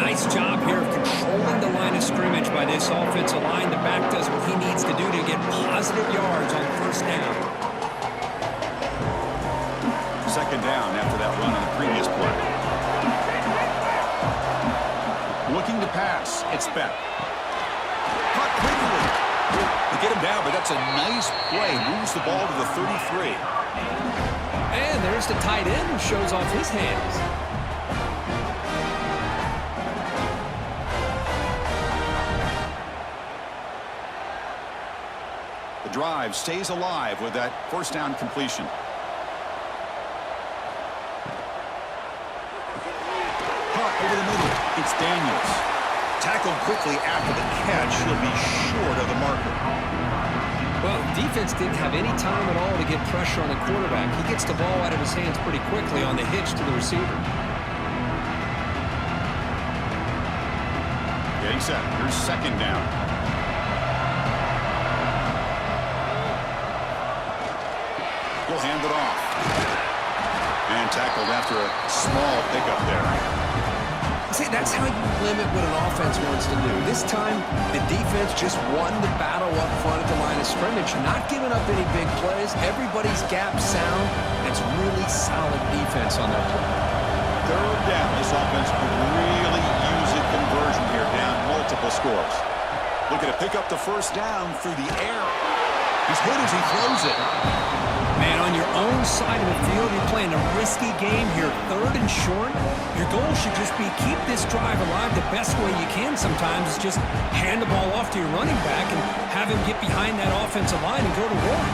Speaker 2: Nice job here of controlling the line of scrimmage by this offensive line. The back does what he needs to do to get positive yards on 1st down.
Speaker 1: 2nd down after that run on the previous play. Looking to pass. It's Beck. Caught quickly. They get him down, but that's a nice play. Moves the ball to the 33.
Speaker 2: And there's the tight end who shows off his hands.
Speaker 1: The drive stays alive with that 1st down completion. Over the middle, it's Daniels. Tackled quickly after the catch. He'll be short of the marker.
Speaker 2: Well, defense didn't have any time at all to get pressure on the quarterback. He gets the ball out of his hands pretty quickly on the hitch to the receiver.
Speaker 1: Getting set. Here's 2nd down. He'll hand it off. And tackled after a small pickup there.
Speaker 2: See, that's how you limit what an offense wants to do. This time, the defense just won the battle up front at the line of scrimmage, not giving up any big plays. Everybody's gap sound. It's really solid defense on that play.
Speaker 1: 3rd down. This offense could really use a conversion here, down multiple scores. Looking to pick up the 1st down through the air. He's hit as he throws it.
Speaker 2: Man, on your own side of the field, you're playing a risky game here. 3rd and short. Your goal should just be keep this drive alive the best way you can sometimes is just hand the ball off to your running back and have him get behind that offensive line and go to work.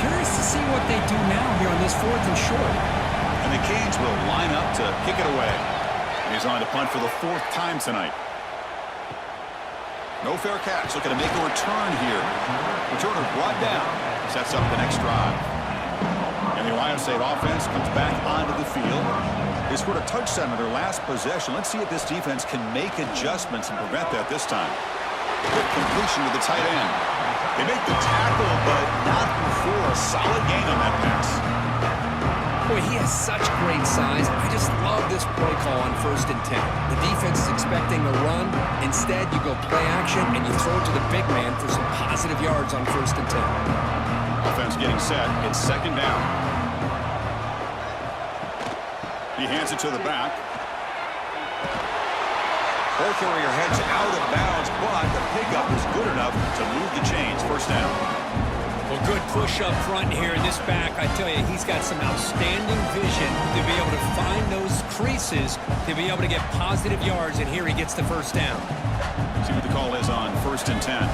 Speaker 2: Curious to see what they do now here on this 4th and short.
Speaker 1: And And the Canes will line up to kick it away. He's on to punt for the 4th time tonight. No fair catch. Looking to make a return here. Returner brought down. Sets up the next drive. And the Ohio State offense comes back onto the field. They scored a touchdown in their last possession. Let's see if this defense can make adjustments and prevent that this time. Quick completion to the tight end. They make the tackle, but not before a solid gain on that pass.
Speaker 2: Boy, he has such great size. I just love this play call on 1st and 10. The defense is expecting a run. Instead, you go play action, and you throw it to the big man for some positive yards on 1st and 10.
Speaker 1: Offense getting set. It's 2nd down. He hands it to the back. Ball carrier heads out of bounds, but the pickup is good enough to move the chains. 1st down.
Speaker 2: Well, good push up front here in this back. I tell you, he's got some outstanding vision to be able to find those creases, to be able to get positive yards, and here he gets the 1st down.
Speaker 1: See what the call is on 1st and 10.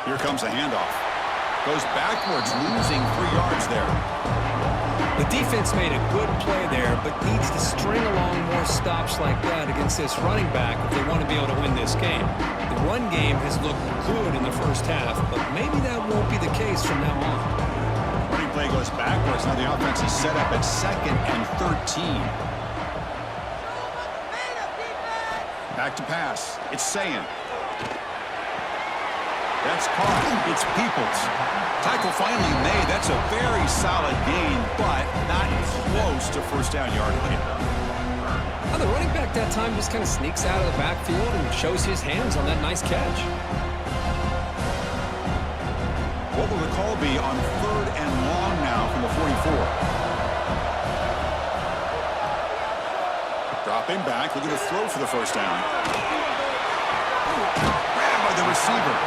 Speaker 1: Here comes a handoff. Goes backwards, losing 3 yards there.
Speaker 2: The defense made a good play there, but needs to string along more stops like that against this running back if they want to be able to win this game. The run game has looked good in the 1st half, but maybe that won't be the case from now on.
Speaker 1: Running play goes backwards. Now the offense is set up at 2nd and 13. Back to pass. It's Sayin. That's caught. It's Peoples. Tackle finally made. That's a very solid gain, but not close to 1st down yardage.
Speaker 2: Now the running back that time just kind of sneaks out of the backfield and shows his hands on that nice catch.
Speaker 1: What will the call be on 3rd and long now from the 44? Dropping back, looking to throw for the 1st down. Grabbed by the receiver.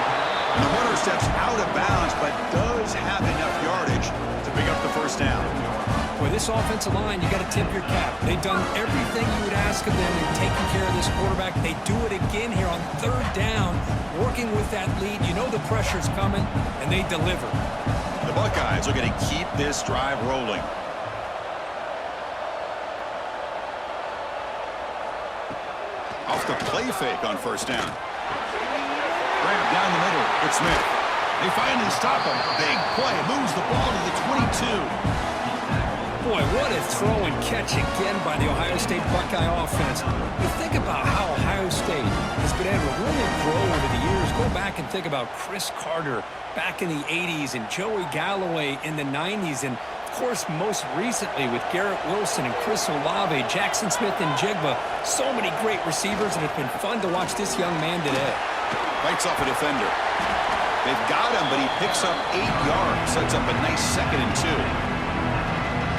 Speaker 1: And the runner steps out of bounds, but does have enough yardage to pick up the 1st down.
Speaker 2: Boy, this offensive line, you got to tip your cap. They've done everything you would ask of them in taking care of this quarterback. They do it again here on 3rd down, working with that lead. You know the pressure's coming, and they deliver.
Speaker 1: The Buckeyes are going to keep this drive rolling. Off the play fake on 1st down. Grab down the middle. It's Smith. They finally stop him. Big play. Moves the ball to the 22.
Speaker 2: Boy, what a throw and catch again by the Ohio State Buckeye offense. You think about how Ohio State has been able to really grow over the years. Go back and think about Chris Carter back in the 80s and Joey Galloway in the 90s. And, of course, most recently with Garrett Wilson and Chris Olave, Jackson Smith and Jigba. So many great receivers, and it's been fun to watch this young man today.
Speaker 1: Fights off a defender. They've got him, but he picks up 8 yards. Sets up a nice 2nd and 2.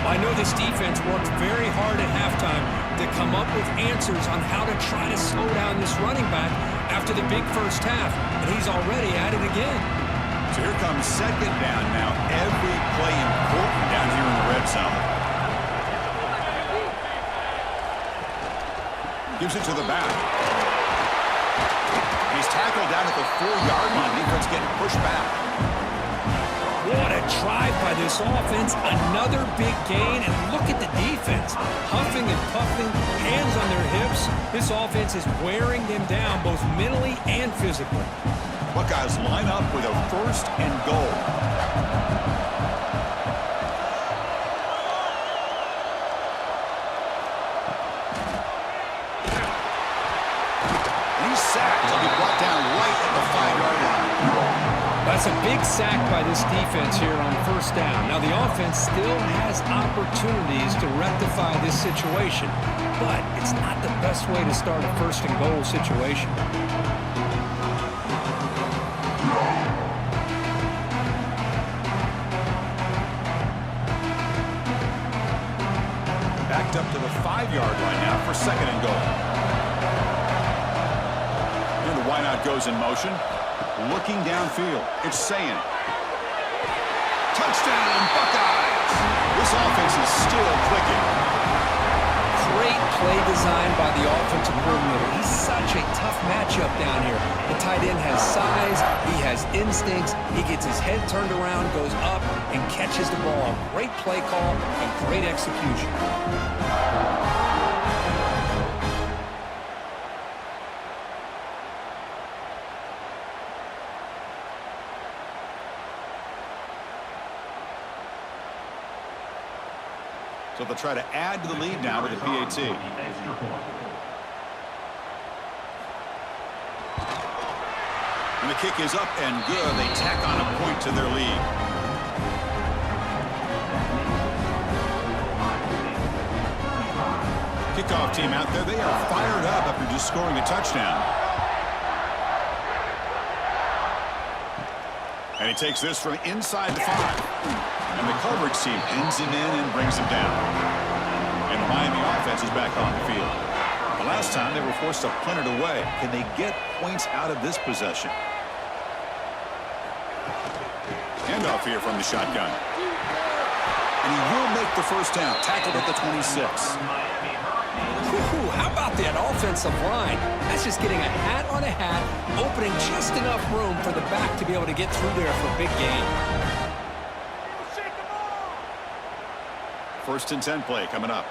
Speaker 2: I know this defense worked very hard at halftime to come up with answers on how to try to slow down this running back after the big 1st half, and he's already at it again.
Speaker 1: So here comes 2nd down now. Every play important down here in the red zone. Gives it to the back. He's tackled down at the 4-yard line. Defense getting pushed back.
Speaker 2: What a drive by this offense. Another big gain, and look at the defense. Huffing and puffing, hands on their hips. This offense is wearing them down both mentally and physically.
Speaker 1: Buckeyes line up with a 1st and goal. He's sacked. He'll be brought down right at the 5-yard line.
Speaker 2: That's a big sack by this defense here on 1st down. Now, the offense still has opportunities to rectify this situation, but it's not the best way to start a 1st and goal situation.
Speaker 1: Backed up to the 5-yard line now for 2nd and goal. And the wideout goes in motion. Looking downfield. It's Sayin. Touchdown, Buckeyes! This offense is still clicking.
Speaker 2: Great play designed by the offensive coordinator. He's such a tough matchup down here. The tight end has size, he has instincts, he gets his head turned around, goes up, and catches the ball. Great play call and great execution.
Speaker 1: So they'll try to add to the lead now with the PAT. And the kick is up and good. They tack on a point to their lead. Kickoff team out there. They are fired up after just scoring a touchdown. And he takes this from inside the 5. And the coverage team pins him in and brings him down. And the Miami offense is back on the field. The last time they were forced to punt it away. Can they get points out of this possession? Handoff here from the shotgun. And he will make the first down. Tackled at the 26.
Speaker 2: How about that offensive line? That's just getting a hat on a hat, opening just enough room for the back to be able to get through there for a big gain.
Speaker 1: 1st and 10 play coming up.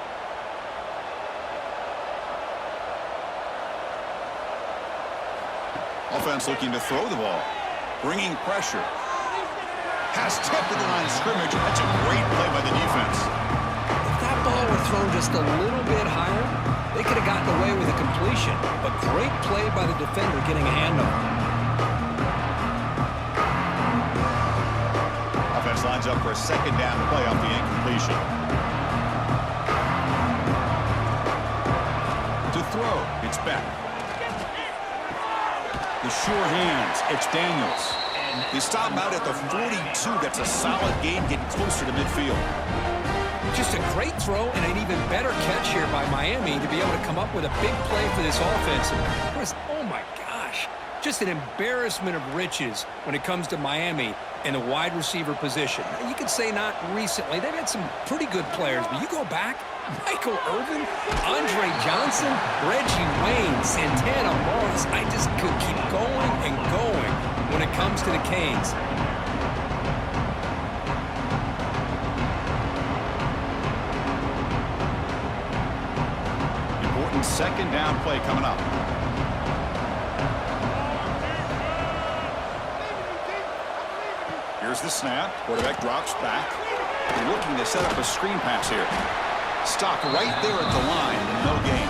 Speaker 1: Offense looking to throw the ball. Bringing pressure. Pass tipped to the line of scrimmage. That's a great play by the defense.
Speaker 2: If that ball were thrown just a little bit higher, they could have gotten away with a completion. But great play by the defender getting a handoff.
Speaker 1: Offense lines up for a 2nd down play off the incompletion. To throw, it's back. The sure hands, it's Daniels. They stop him out at the 42. That's a solid gain, getting closer to midfield.
Speaker 2: Just a great throw and an even better catch here by Miami to be able to come up with a big play for this offense. And of course, oh my gosh, just an embarrassment of riches when it comes to Miami in the wide receiver position. Now, you could say not recently. They've had some pretty good players, but you go back, Michael Irvin, Andre Johnson, Reggie Wayne, Santana Moss. I just could keep going and going when it comes to the Canes.
Speaker 1: Important 2nd down play coming up. Here's the snap. Quarterback drops back. They're looking to set up a screen pass here. Stopped right there at the line. No gain.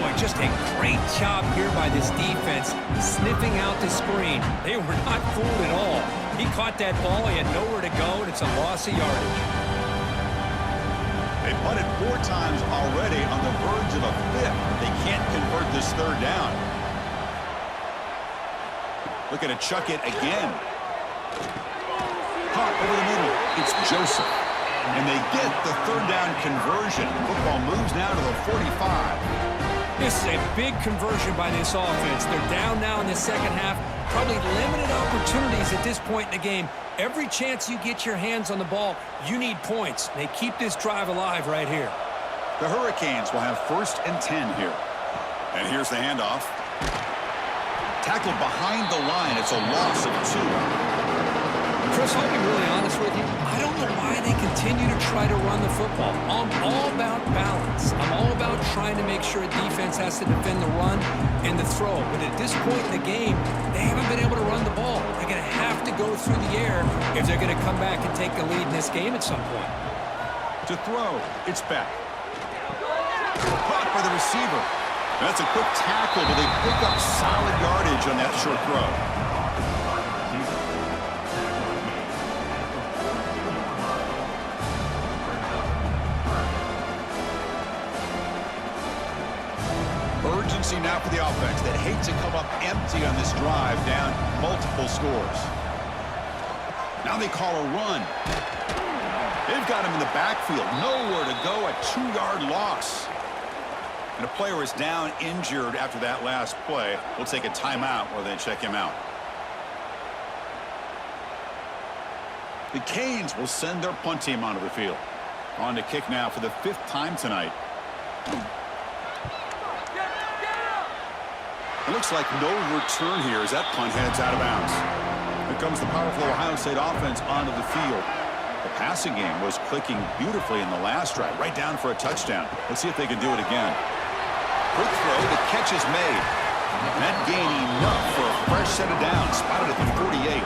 Speaker 2: Boy, just a great job here by this defense, sniffing out the screen. They were not fooled at all. He caught that ball. He had nowhere to go, and it's a loss of yardage.
Speaker 1: They punted 4 times already on the verge of a 5th. They can't convert this 3rd down. Looking to chuck it again. Caught over the middle. It's Joseph. And they get the 3rd down conversion. Football moves now to the 45.
Speaker 2: This is a big conversion by this offense. They're down now in the 2nd half. Probably limited opportunities at this point in the game. Every chance you get your hands on the ball, you need points. They keep this drive alive right here.
Speaker 1: The Hurricanes will have 1st and 10 here. And here's the handoff. Tackled behind the line. It's a loss of 2.
Speaker 2: Chris, I'll be really honest with you. I don't know why they continue to try to run the football. I'm all about balance. I'm all about trying to make sure a defense has to defend the run and the throw. But at this point in the game, they haven't been able to run the ball. They're going to have to go through the air if they're going to come back and take the lead in this game at some point.
Speaker 1: To throw, it's back. Caught by the receiver. That's a quick tackle, but they pick up solid yardage on that short throw. Urgency now for the offense that hates to come up empty on this drive, down multiple scores. Now they call a run. They've got him in the backfield. Nowhere to go, a 2-yard loss. And a player is down injured after that last play. We'll take a timeout while they check him out. The Canes will send their punt team onto the field. On to kick now for the 5th time tonight. It looks like no return here as that punt heads out of bounds. Here comes the powerful Ohio State offense onto the field. The passing game was clicking beautifully in the last drive, right down for a touchdown. Let's see if they can do it again. Quick throw, the catch is made. And that gain enough for a fresh set of downs, spotted at the 48.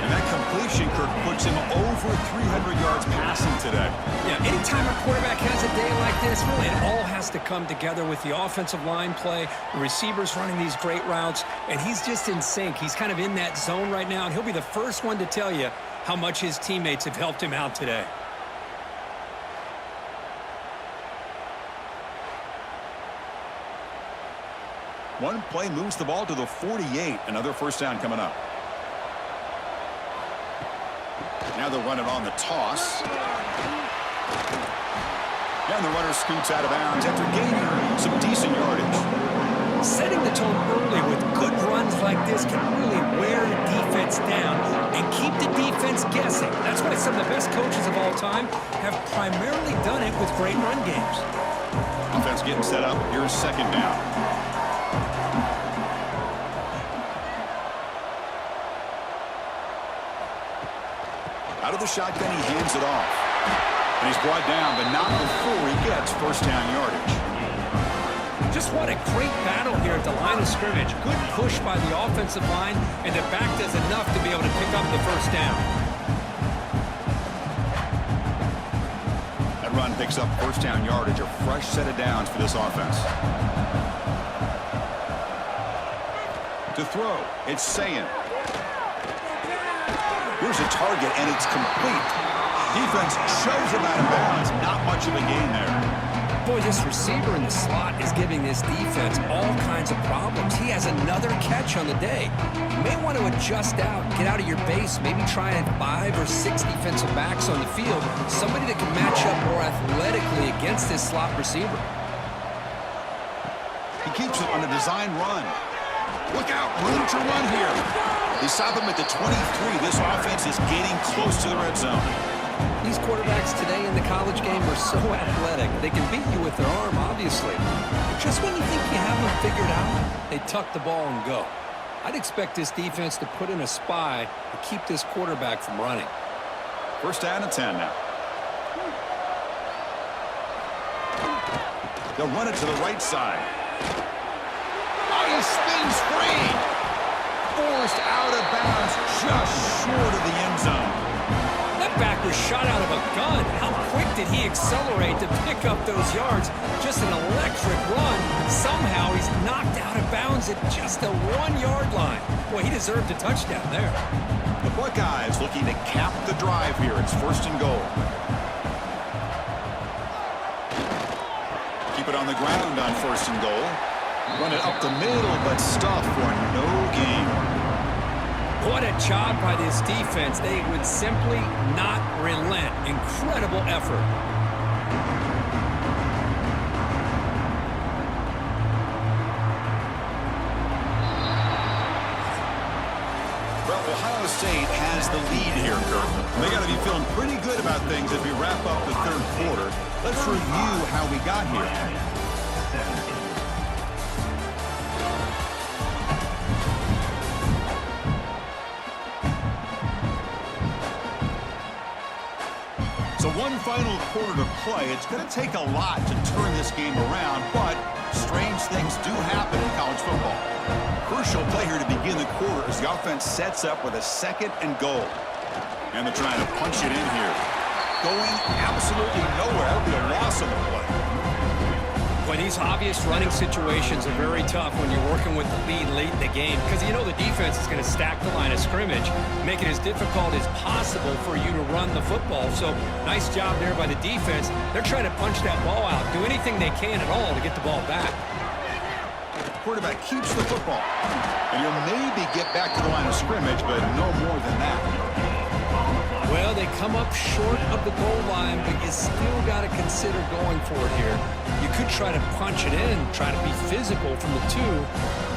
Speaker 1: And that completion, Kirk, puts him over 300 yards passing today.
Speaker 2: Yeah, anytime a quarterback has a day like this, really, it all has to come together with the offensive line play, the receivers running these great routes, and he's just in sync. He's kind of in that zone right now, and he'll be the first one to tell you how much his teammates have helped him out today.
Speaker 1: One play moves the ball to the 48. Another first down coming up. Now they'll run it on the toss. And the runner scoots out of bounds after gaining some decent yardage.
Speaker 2: Setting the tone early with good runs like this can really wear the defense down and keep the defense guessing. That's why some of the best coaches of all time have primarily done it with great run games.
Speaker 1: Offense getting set up. Here's second down. Out of the shotgun, he hands it off. And he's brought down, but not before he gets first down yardage.
Speaker 2: Just what a great battle here at the line of scrimmage. Good push by the offensive line, and the back does enough to be able to pick up the first down.
Speaker 1: That run picks up first down yardage, a fresh set of downs for this offense. To throw, it's Sayin. Here's a target, and it's complete. Defense shoves him out of bounds. Not much of a gain there.
Speaker 2: Boy, this receiver in the slot is giving this defense all kinds of problems. He has another catch on the day. You may want to adjust out, get out of your base, maybe try 5 or 6 defensive backs on the field, somebody that can match up more athletically against this slot receiver.
Speaker 1: He keeps it on a design run. Look out, room to run here. They stop him at the 23. This offense is getting close to the red zone.
Speaker 2: These quarterbacks today in the college game are so athletic. They can beat you with their arm, obviously. Just when you think you have them figured out, they tuck the ball and go. I'd expect this defense to put in a spy to keep this quarterback from running.
Speaker 1: First down and 10 now. They'll run it to the right side. Oh, he spins free. Forced out of bounds just short of the end zone.
Speaker 2: That back was shot out of a gun. How quick did he accelerate to pick up those yards? Just an electric run. Somehow he's knocked out of bounds at just the 1-yard line. Boy, he deserved a touchdown there.
Speaker 1: The Buckeyes looking to cap the drive here. It's first and goal. Keep it on the ground on first and goal. Run it up the middle, but stuff for no gain.
Speaker 2: What a job by this defense. They would simply not relent. Incredible effort.
Speaker 1: Well, Ohio State has the lead here, Kirk. They got to be feeling pretty good about things as we wrap up the third quarter. Let's review how we got here. So one final quarter to play. It's going to take a lot to turn this game around, but strange things do happen in college football. Crucial play here to begin the quarter as the offense sets up with a second and goal. And they're trying to punch it in here. Going absolutely nowhere. That'll be a loss on the play.
Speaker 2: Boy, these obvious running situations are very tough when you're working with the lead late in the game because you know the defense is going to stack the line of scrimmage, make it as difficult as possible for you to run the football. So nice job there by the defense. They're trying to punch that ball out, do anything they can at all to get the ball back.
Speaker 1: Quarterback keeps the football. And he'll maybe get back to the line of scrimmage, but no more than that.
Speaker 2: Well, they come up short of the goal line, but you still got to consider going for it here. You could try to punch it in, try to be physical from the 2,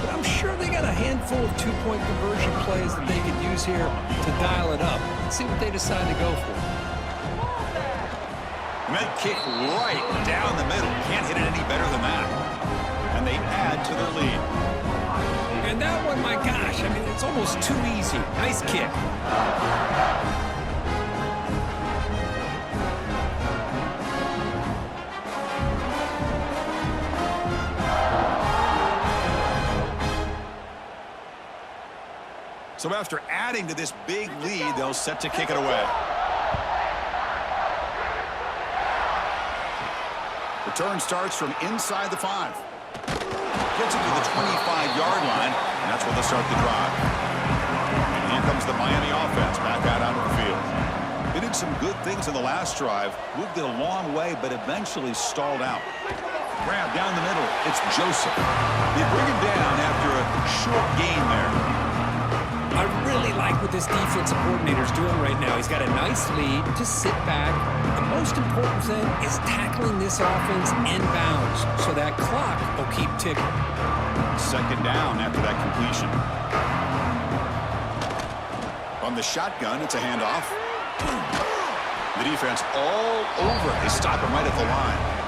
Speaker 2: but I'm sure they got a handful of 2-point conversion plays that they could use here to dial it up. Let's see what they decide to go for.
Speaker 1: And that kick right down the middle. Can't hit it any better than that. And they add to their lead.
Speaker 2: And that one, my gosh, I mean, it's almost too easy. Nice kick.
Speaker 1: So after adding to this big lead, they'll set to kick it away. Return starts from inside the 5. Gets it to the 25-yard line, and that's where they'll start the drive. And here comes the Miami offense back out onto the field. They did some good things in the last drive, moved it a long way, but eventually stalled out. Grab down the middle. It's Joseph. They bring him down after a short gain there.
Speaker 2: I really like what this defensive coordinator is doing right now. He's got a nice lead. Just sit back. The most important thing is tackling this offense inbounds so that clock will keep ticking.
Speaker 1: Second down after that completion. On the shotgun, it's a handoff. The defense all over. They stop him right at the line.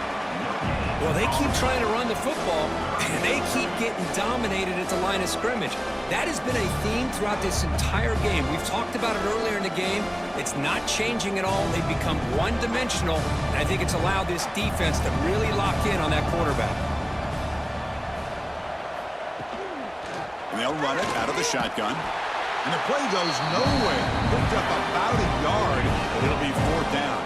Speaker 2: Well, they keep trying to run the football, and they keep getting dominated at the line of scrimmage. That has been a theme throughout this entire game. We've talked about it earlier in the game. It's not changing at all. They've become one-dimensional, and I think it's allowed this defense to really lock in on that quarterback.
Speaker 1: And they'll run it out of the shotgun. And the play goes nowhere. Picked up about a yard, but it'll be 4th down.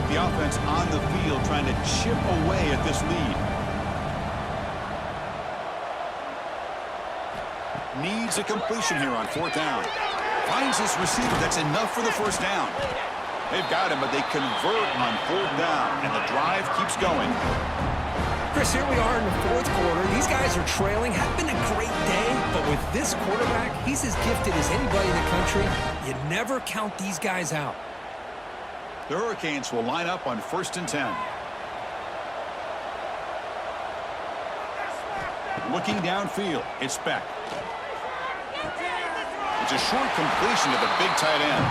Speaker 1: The offense on the field trying to chip away at this lead. Needs a completion here on 4th down. Finds this receiver. That's enough for the 1st down. They've got him, but they convert on 4th down, and the drive keeps going.
Speaker 2: Chris, here we are in the 4th quarter. These guys are trailing. Had been a great day, but with this quarterback, he's as gifted as anybody in the country. You never count these guys out.
Speaker 1: The Hurricanes will line up on 1st and 10. Looking downfield, it's Beck. It's a short completion to the big tight end.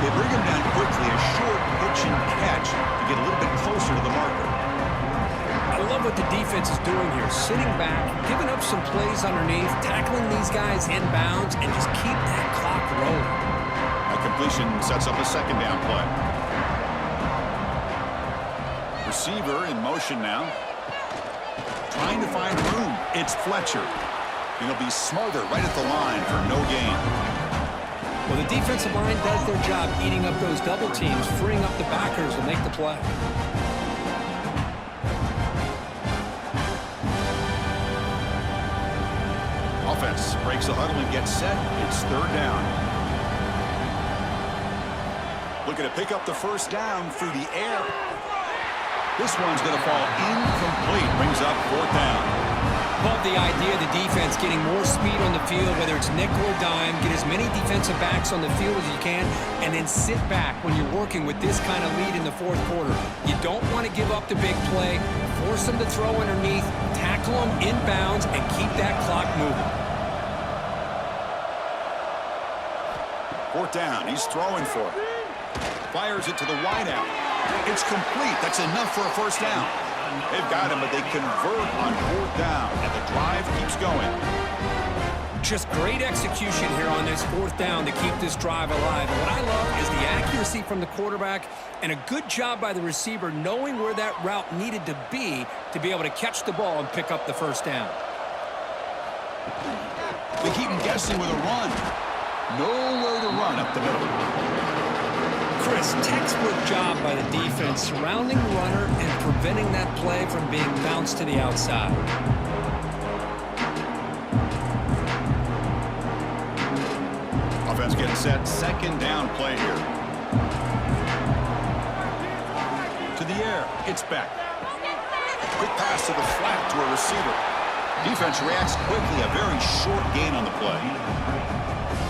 Speaker 1: They bring him down quickly, a short pitch and catch to get a little bit closer to the marker.
Speaker 2: I love what the defense is doing here. Sitting back, giving up some plays underneath, tackling these guys inbounds, and just keep that clock rolling.
Speaker 1: A completion sets up a 2nd down play. Receiver in motion now. Trying to find room. It's Fletcher. It'll be Smolder right at the line for no gain.
Speaker 2: Well, the defensive line does their job eating up those double teams, freeing up the backers to make the play.
Speaker 1: Offense breaks the huddle and gets set. It's 3rd down. Looking to pick up the 1st down through the air. This one's going to fall incomplete. Brings up 4th down.
Speaker 2: Love the idea of the defense getting more speed on the field, whether it's nickel or dime. Get as many defensive backs on the field as you can, and then sit back when you're working with this kind of lead in the 4th quarter. You don't want to give up the big play. Force them to throw underneath, tackle them inbounds, and keep that clock moving.
Speaker 1: 4th down. He's throwing for it. Fires it to the wideout. It's complete. That's enough for a 1st down. They've got him, but they convert on 4th down, and the drive keeps going.
Speaker 2: Just great execution here on this 4th down to keep this drive alive. And what I love is the accuracy from the quarterback and a good job by the receiver knowing where that route needed to be able to catch the ball and pick up the 1st down.
Speaker 1: They keep him guessing with a run. Nowhere to run up the middle.
Speaker 2: Chris, textbook job by the defense surrounding the runner and preventing that play from being bounced to the outside.
Speaker 1: Offense getting set. 2nd down play here. To the air. It's Beck. Quick pass to the flat to a receiver. Defense reacts quickly. A very short gain on the play.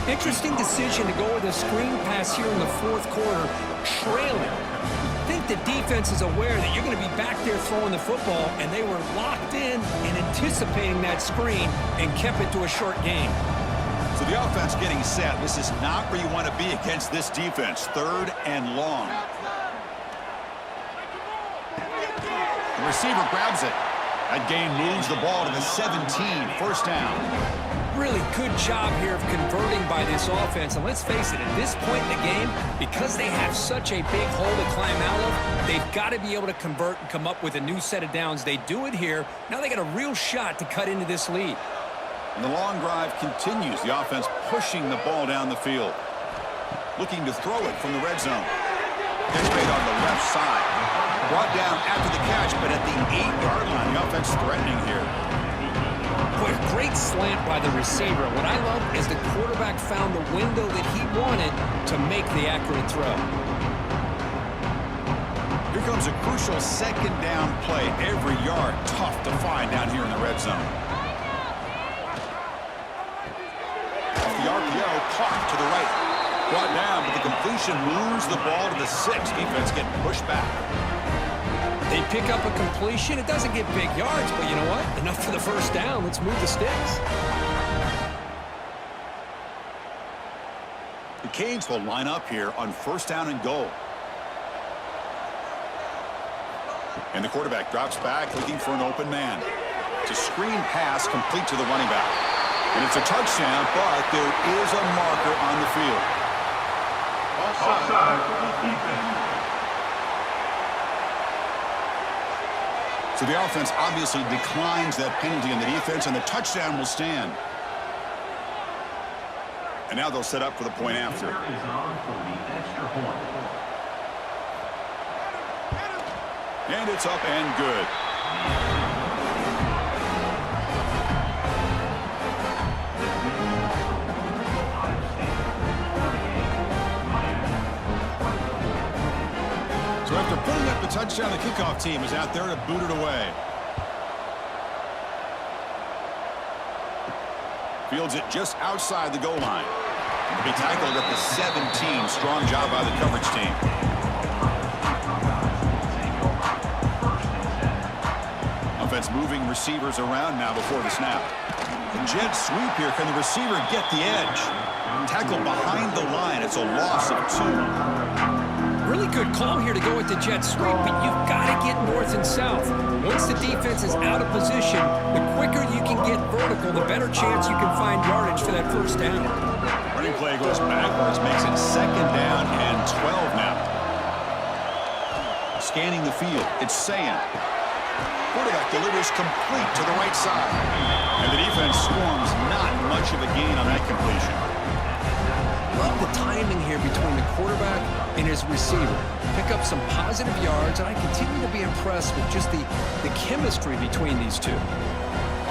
Speaker 2: Interesting decision to go with a screen pass here in the 4th quarter, trailing. I think the defense is aware that you're going to be back there throwing the football, and they were locked in and anticipating that screen and kept it to a short gain.
Speaker 1: So the offense getting set. This is not where you want to be against this defense. 3rd and long. The receiver grabs it. That gain moves the ball to the 17. First down.
Speaker 2: Really good job here of converting by this offense. And let's face it, at this point in the game, because they have such a big hole to climb out of, they've got to be able to convert and come up with a new set of downs. They do it here. Now they got a real shot to cut into this lead.
Speaker 1: And the long drive continues. The offense pushing the ball down the field. Looking to throw it from the red zone. Gets made on the left side. Brought down after the catch, but at the 8-yard line, the offense threatening here.
Speaker 2: Boy, a great slant by the receiver. What I love is the quarterback found the window that he wanted to make the accurate throw.
Speaker 1: Here comes a crucial 2nd down play. Every yard tough to find down here in the red zone. The RPO caught to the right. Brought down, but the completion moves the ball to the 6. Defense getting pushed back.
Speaker 2: They pick up a completion. It doesn't get big yards, but you know what? Enough for the first down. Let's move the sticks.
Speaker 1: The Canes will line up here on 1st down and goal. And the quarterback drops back looking for an open man. It's a screen pass complete to the running back. And it's a touchdown, but there is a marker on the field. Offside for the defense. So the offense obviously declines that penalty on the defense, and the touchdown will stand. And now they'll set up for the point after. And it's up and good. So after putting up the touchdown, the kickoff team is out there to boot it away. Fields it just outside the goal line. To be tackled at the 17. Strong job by the coverage team. Offense moving receivers around now before the snap. The jet sweep here. Can the receiver get the edge? Tackled behind the line. It's a loss of 2.
Speaker 2: Really good call here to go with the jet sweep, but you've got to get north and south. Once the defense is out of position, the quicker you can get vertical, the better chance you can find yardage for that first down.
Speaker 1: Running play goes backwards, makes it 2nd down and 12 now. Scanning the field, it's Sayan. Quarterback delivers complete to the right side. And the defense swarms, not much of a gain on that completion.
Speaker 2: Love the timing here between the quarterback and his receiver. Pick up some positive yards, and I continue to be impressed with just the chemistry between these two.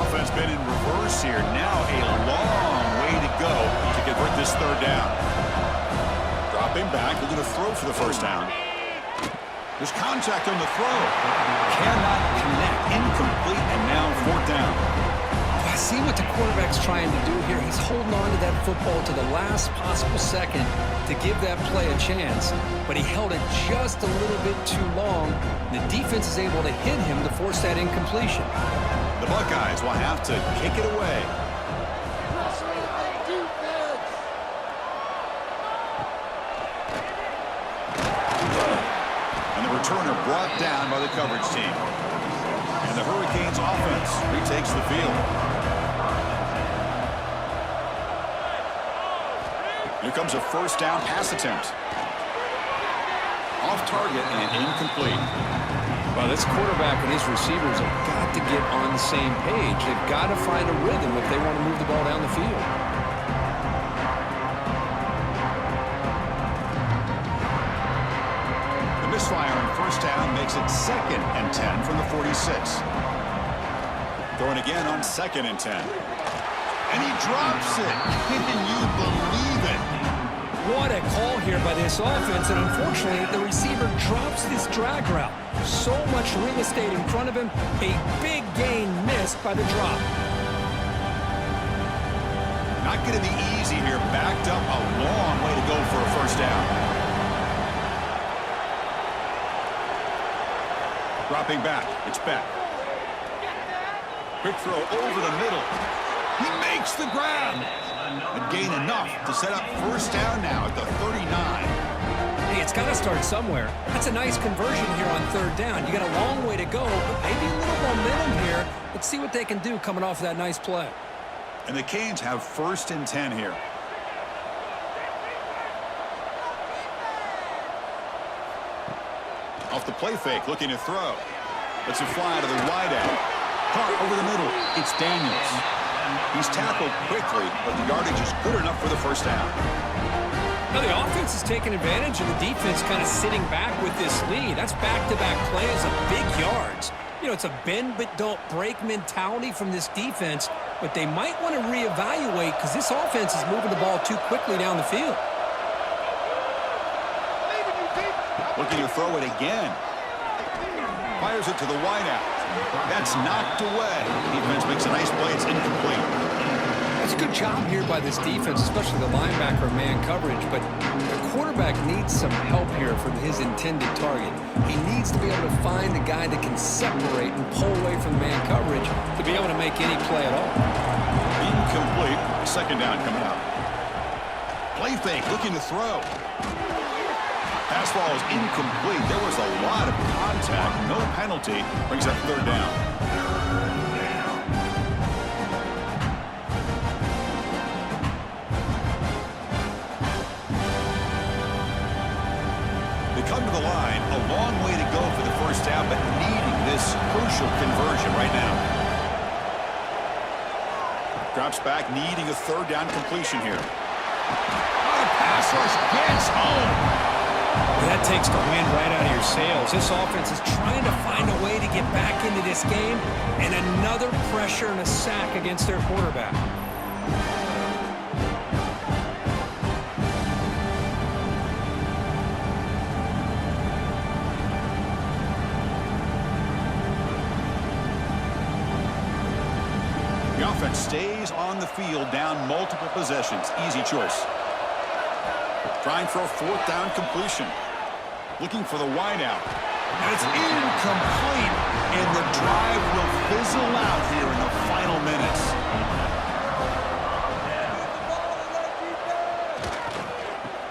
Speaker 1: Offense been in reverse here. Now a long way to go to convert this 3rd down. Dropping back, looking to throw for the first down. There's contact on the throw. Cannot connect. Incomplete, and now 4th down.
Speaker 2: I see what the quarterback's trying to do here. He's holding on to that football to the last possible second to give that play a chance, but he held it just a little bit too long. The defense is able to hit him to force that incompletion.
Speaker 1: The Buckeyes will have to kick it away. And the returner brought down by the coverage team. And the Hurricanes offense retakes the field. Here comes a 1st down pass attempt. Off target and incomplete.
Speaker 2: Well, this quarterback and his receivers have got to get on the same page. They've got to find a rhythm if they want to move the ball down the field.
Speaker 1: The misfire on 1st down makes it 2nd and 10 from the 46. Throwing again on 2nd and 10. And he drops it. Can you believe it?
Speaker 2: What a call here by this offense, and unfortunately, the receiver drops this drag route. So much real estate in front of him, a big gain missed by the drop.
Speaker 1: Not going to be easy here. Backed up a long way to go for a 1st down. Dropping back. It's Beck. Quick throw over the middle. He makes the grab. And gain enough to set up first down now at the 39.
Speaker 2: Hey, it's got to start somewhere. That's a nice conversion here on third down. You got a long way to go, but maybe a little momentum here. Let's see what they can do coming off of that nice play.
Speaker 1: And the Canes have first and 10 here. Off the play fake, looking to throw. Lets it fly to the wide out. Caught over the middle. It's Daniels. He's tackled quickly, but the yardage is good enough for the first down.
Speaker 2: Now the offense is taking advantage of the defense kind of sitting back with this lead. That's back-to-back plays of big yards. You know, it's a bend but don't break mentality from this defense, but they might want to reevaluate because this offense is moving the ball too quickly down the field.
Speaker 1: Looking to throw it again. Fires it to the wideout. That's knocked away. Defense makes a nice play. It's incomplete.
Speaker 2: That's a good job here by this defense, especially the linebacker man coverage, but the quarterback needs some help here from his intended target. He needs to be able to find a guy that can separate and pull away from the man coverage to be able to make any play at all.
Speaker 1: Incomplete. Second down coming up. Play fake, looking to throw. Pass ball is incomplete. There was a lot of contact. No penalty. Brings up third down. They come to the line. A long way to go for the first down, but needing this crucial conversion right now. Drops back, needing a third down completion here. Oh, the pass rush gets home.
Speaker 2: That takes the wind right out of your sails. This offense is trying to find a way to get back into this game, and another pressure and a sack against their quarterback.
Speaker 1: The offense stays on the field, down multiple possessions. Easy choice. Trying for a fourth down completion. Looking for the wideout. And it's incomplete. And the drive will fizzle out here in the final minutes.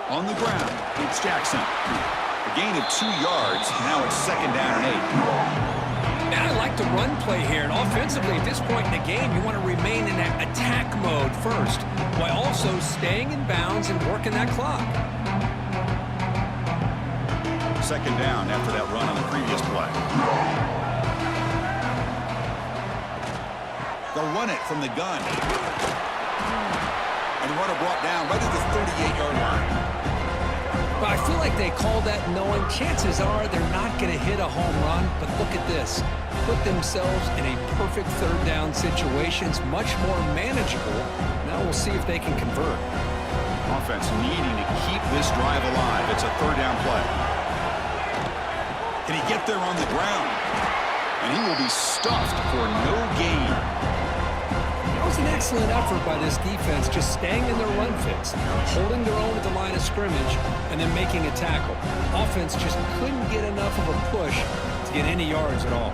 Speaker 1: On the ground, it's Jackson. A gain of 2 yards. Now it's second down and 8.
Speaker 2: And I like the run play here. And offensively, at this point in the game, you want to remain in that attack mode first, while also staying in bounds and working that clock.
Speaker 1: Second down after that run on the previous play. They'll run it from the gun. And the runner brought down right at the 38-yard line.
Speaker 2: But I feel like they called that knowing chances are they're not going to hit a home run. But look at this. Put themselves in a perfect third down situation. It's much more manageable. Now we'll see if they can convert.
Speaker 1: Offense needing to keep this drive alive. It's a third down play. Can he get there on the ground? And he will be stuffed for no gain.
Speaker 2: That was an excellent effort by this defense, just staying in their run fits, holding their own at the line of scrimmage, and then making a tackle. Offense just couldn't get enough of a push to get any yards at all.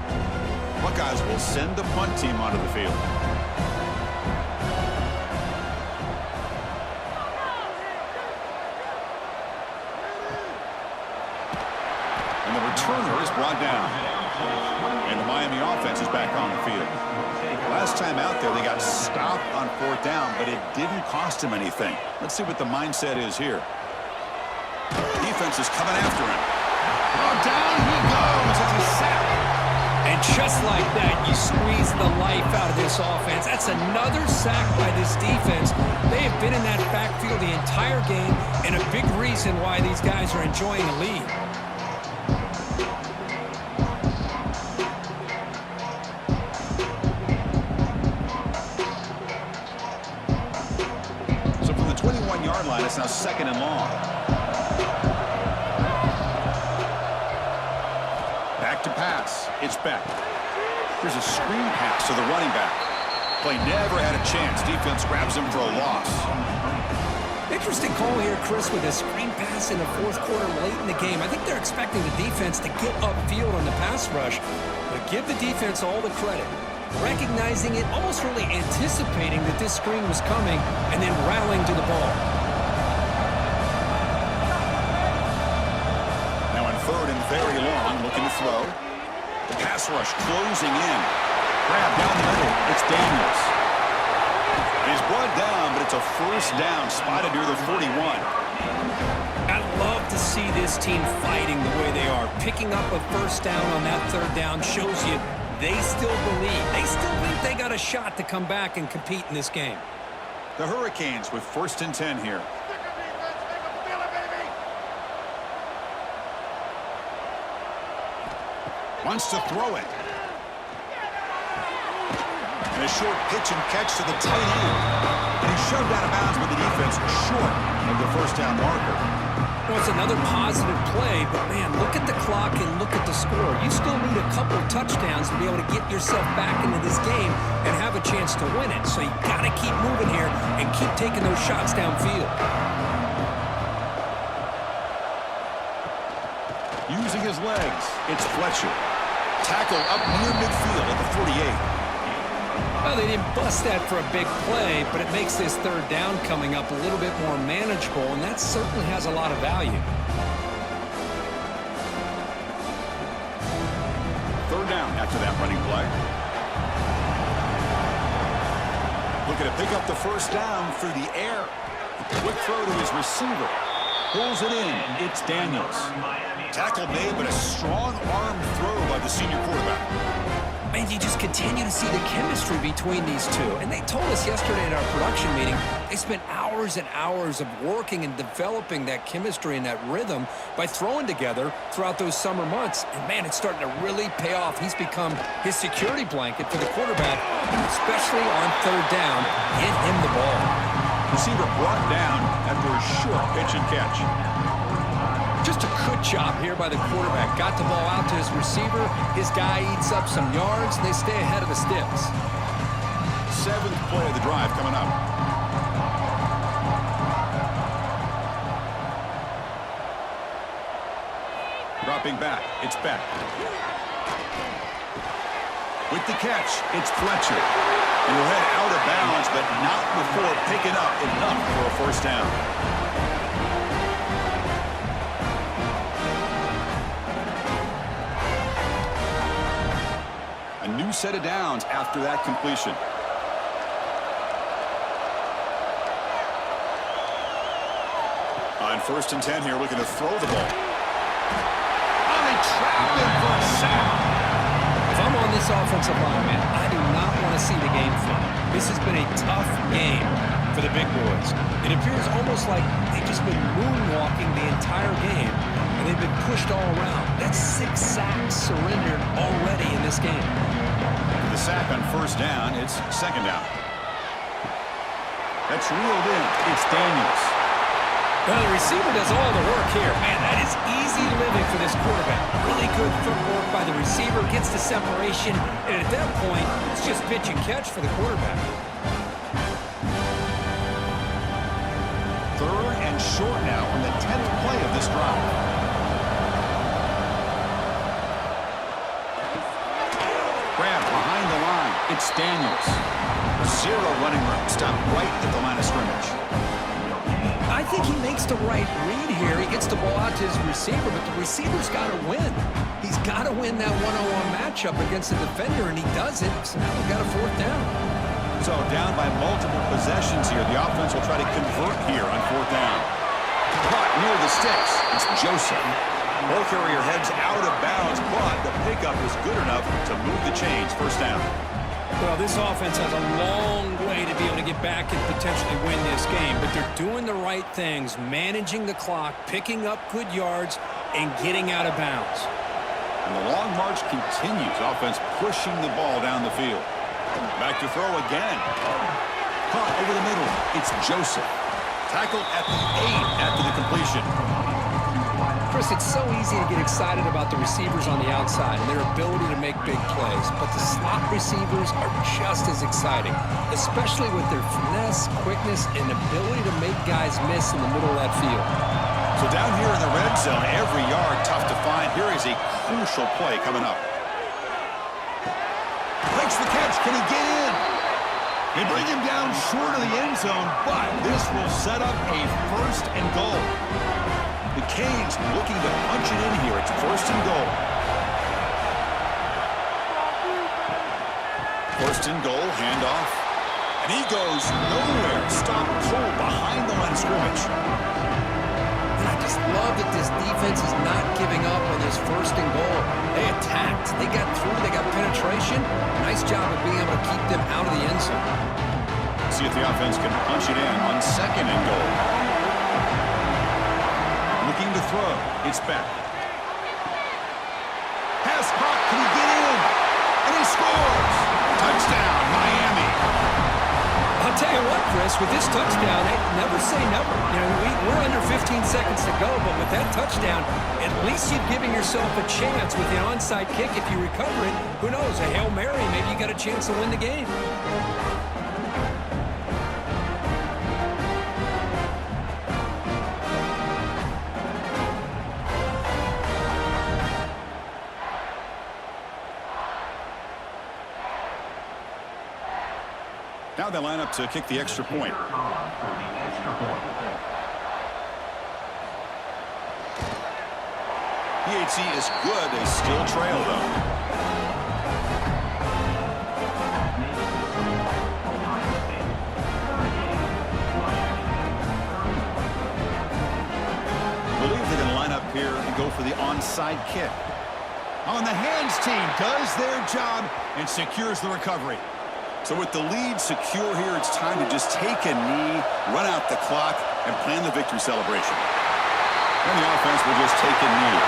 Speaker 1: Buckeyes will send the punt team onto the field. And the returner is brought down. And the Miami offense is back on the field. Last time out there, they got stopped on fourth down, but it didn't cost him anything. Let's see what the mindset is here. Defense is coming after him. Oh, down he goes. It's a sack.
Speaker 2: And just like that, you squeeze the life out of this offense. That's another sack by this defense. They have been in that backfield the entire game, and a big reason why these guys are enjoying the lead.
Speaker 1: So from the 21-yard line, it's now second and long. Back to pass. It's Beck. Here's a screen pass to the running back. Play never had a chance. Defense grabs him for a loss.
Speaker 2: Interesting call here, Chris, with a screen pass in the fourth quarter late in the game. I think they're expecting the defense to get upfield on the pass rush, but give the defense all the credit. recognizing it, almost really anticipating that this screen was coming, and then rallying to the ball.
Speaker 1: Now on third and very long, looking to throw. The pass rush closing in. Grab down the middle. It's Daniels. He's brought down, but it's a first down, spotted near the 41.
Speaker 2: I love to see this team fighting the way they are. Picking up a first down on that third down shows you they still believe. They still think they got a shot to come back and compete in this game.
Speaker 1: The Hurricanes with 1st and 10 here. Wants to throw it. And a short pitch and catch to the tight end. And he's shoved out of bounds with the defense short of the first down marker.
Speaker 2: Well, it's another positive play, but, man, look at the clock and look at the score. You still need a couple touchdowns to be able to get yourself back into this game and have a chance to win it. So you got to keep moving here and keep taking those shots downfield.
Speaker 1: Using his legs, it's Fletcher. Tackle up near midfield at the 48.
Speaker 2: Well, they didn't bust that for a big play, but it makes this third down coming up a little bit more manageable, and that certainly has a lot of value.
Speaker 1: Third down after that running play. Looking to pick up the first down through the air. Quick throw to his receiver. Pulls it in. It's Daniels. Tackle made, but a strong arm throw by the senior quarterback.
Speaker 2: And you just continue to see the chemistry between these two. And they told us yesterday in our production meeting, they spent hours and hours of working and developing that chemistry and that rhythm by throwing together throughout those summer months. And, man, it's starting to really pay off. He's become his security blanket for the quarterback, especially on third down. Get him the ball.
Speaker 1: Receiver brought down after a short pitch and catch.
Speaker 2: Just a good job here by the quarterback. Got the ball out to his receiver. His guy eats up some yards, and they stay ahead of the sticks.
Speaker 1: 7th play of the drive coming up. Dropping back, it's Beck. With the catch, it's Fletcher. And he'll head out of bounds, but not before picking up enough for a first down. A new set of downs after that completion. On 1st and 10 here, looking to throw the ball. Oh, they trap him for a sack.
Speaker 2: If I'm on this offensive line, man, I do not want to see the game flip. This has been a tough game for the big boys. It appears almost like they've just been moonwalking the entire game, and they've been pushed all around. That's 6 sacks surrendered already in this game.
Speaker 1: The sack on first down, it's second down. That's reeled in. It's Daniels.
Speaker 2: Well, the receiver does all the work here. Man, that is easy living for this quarterback. Really good footwork by the receiver, gets the separation, and at that point, it's just pitch and catch for the quarterback.
Speaker 1: Third and short now on the 10th play of this drive. Grab behind the line. It's Daniels. 0 running room. Stop right at the line of scrimmage.
Speaker 2: I think he makes the right read here. He gets the ball out to his receiver, but the receiver's got to win. He's got to win that one-on-one matchup against the defender, and he does it. So now we've got a fourth down.
Speaker 1: So down by multiple possessions here. The offense will try to convert here on fourth down. Caught near the sticks. It's Joseph. Ball carrier heads out of bounds, but the pickup was good enough to move the chains. First down.
Speaker 2: Well, this offense has a long way to be able to get back and potentially win this game, but they're doing the right things, managing the clock, picking up good yards, and getting out of bounds.
Speaker 1: And the long march continues. Offense pushing the ball down the field. Back to throw again. Caught over the middle. It's Joseph. Tackled at the 8 after the completion.
Speaker 2: Chris, it's so easy to get excited about the receivers on the outside and their ability to make big plays, but the slot receivers are just as exciting, especially with their finesse, quickness, and ability to make guys miss in the middle of that field.
Speaker 1: So down here in the red zone, every yard tough to find. Here is a crucial play coming up. Makes the catch, Can he get in? They bring him down short of the end zone, but this will set up a 1st and goal. The Canes looking to punch it in here. It's 1st and goal. 1st and goal, handoff. And he goes nowhere. Stop cold behind the line of scrimmage.
Speaker 2: And I just love that this defense is not giving up on this 1st and goal. They attacked. They got through. They got penetration. Nice job of being able to keep them out of the end zone.
Speaker 1: See if the offense can punch it in on 2nd and goal. Looking to throw. It's back. Pass caught. Can he get in? And he scores. Touchdown, Miami.
Speaker 2: I'll tell you what, Chris, with this touchdown, hey, never say never. You know, we're under 15 seconds to go, but with that touchdown, at least you're giving yourself a chance with the onside kick. If you recover it, who knows, a Hail Mary, maybe you got a chance to win the game.
Speaker 1: Now they line up to kick the extra point. PHC is good. They still trail, though. I believe they're going to line up here and go for the onside kick. On the hands team does their job and secures the recovery. So with the lead secure here, it's time to just take a knee, run out the clock, and plan the victory celebration. And the offense will just take a knee.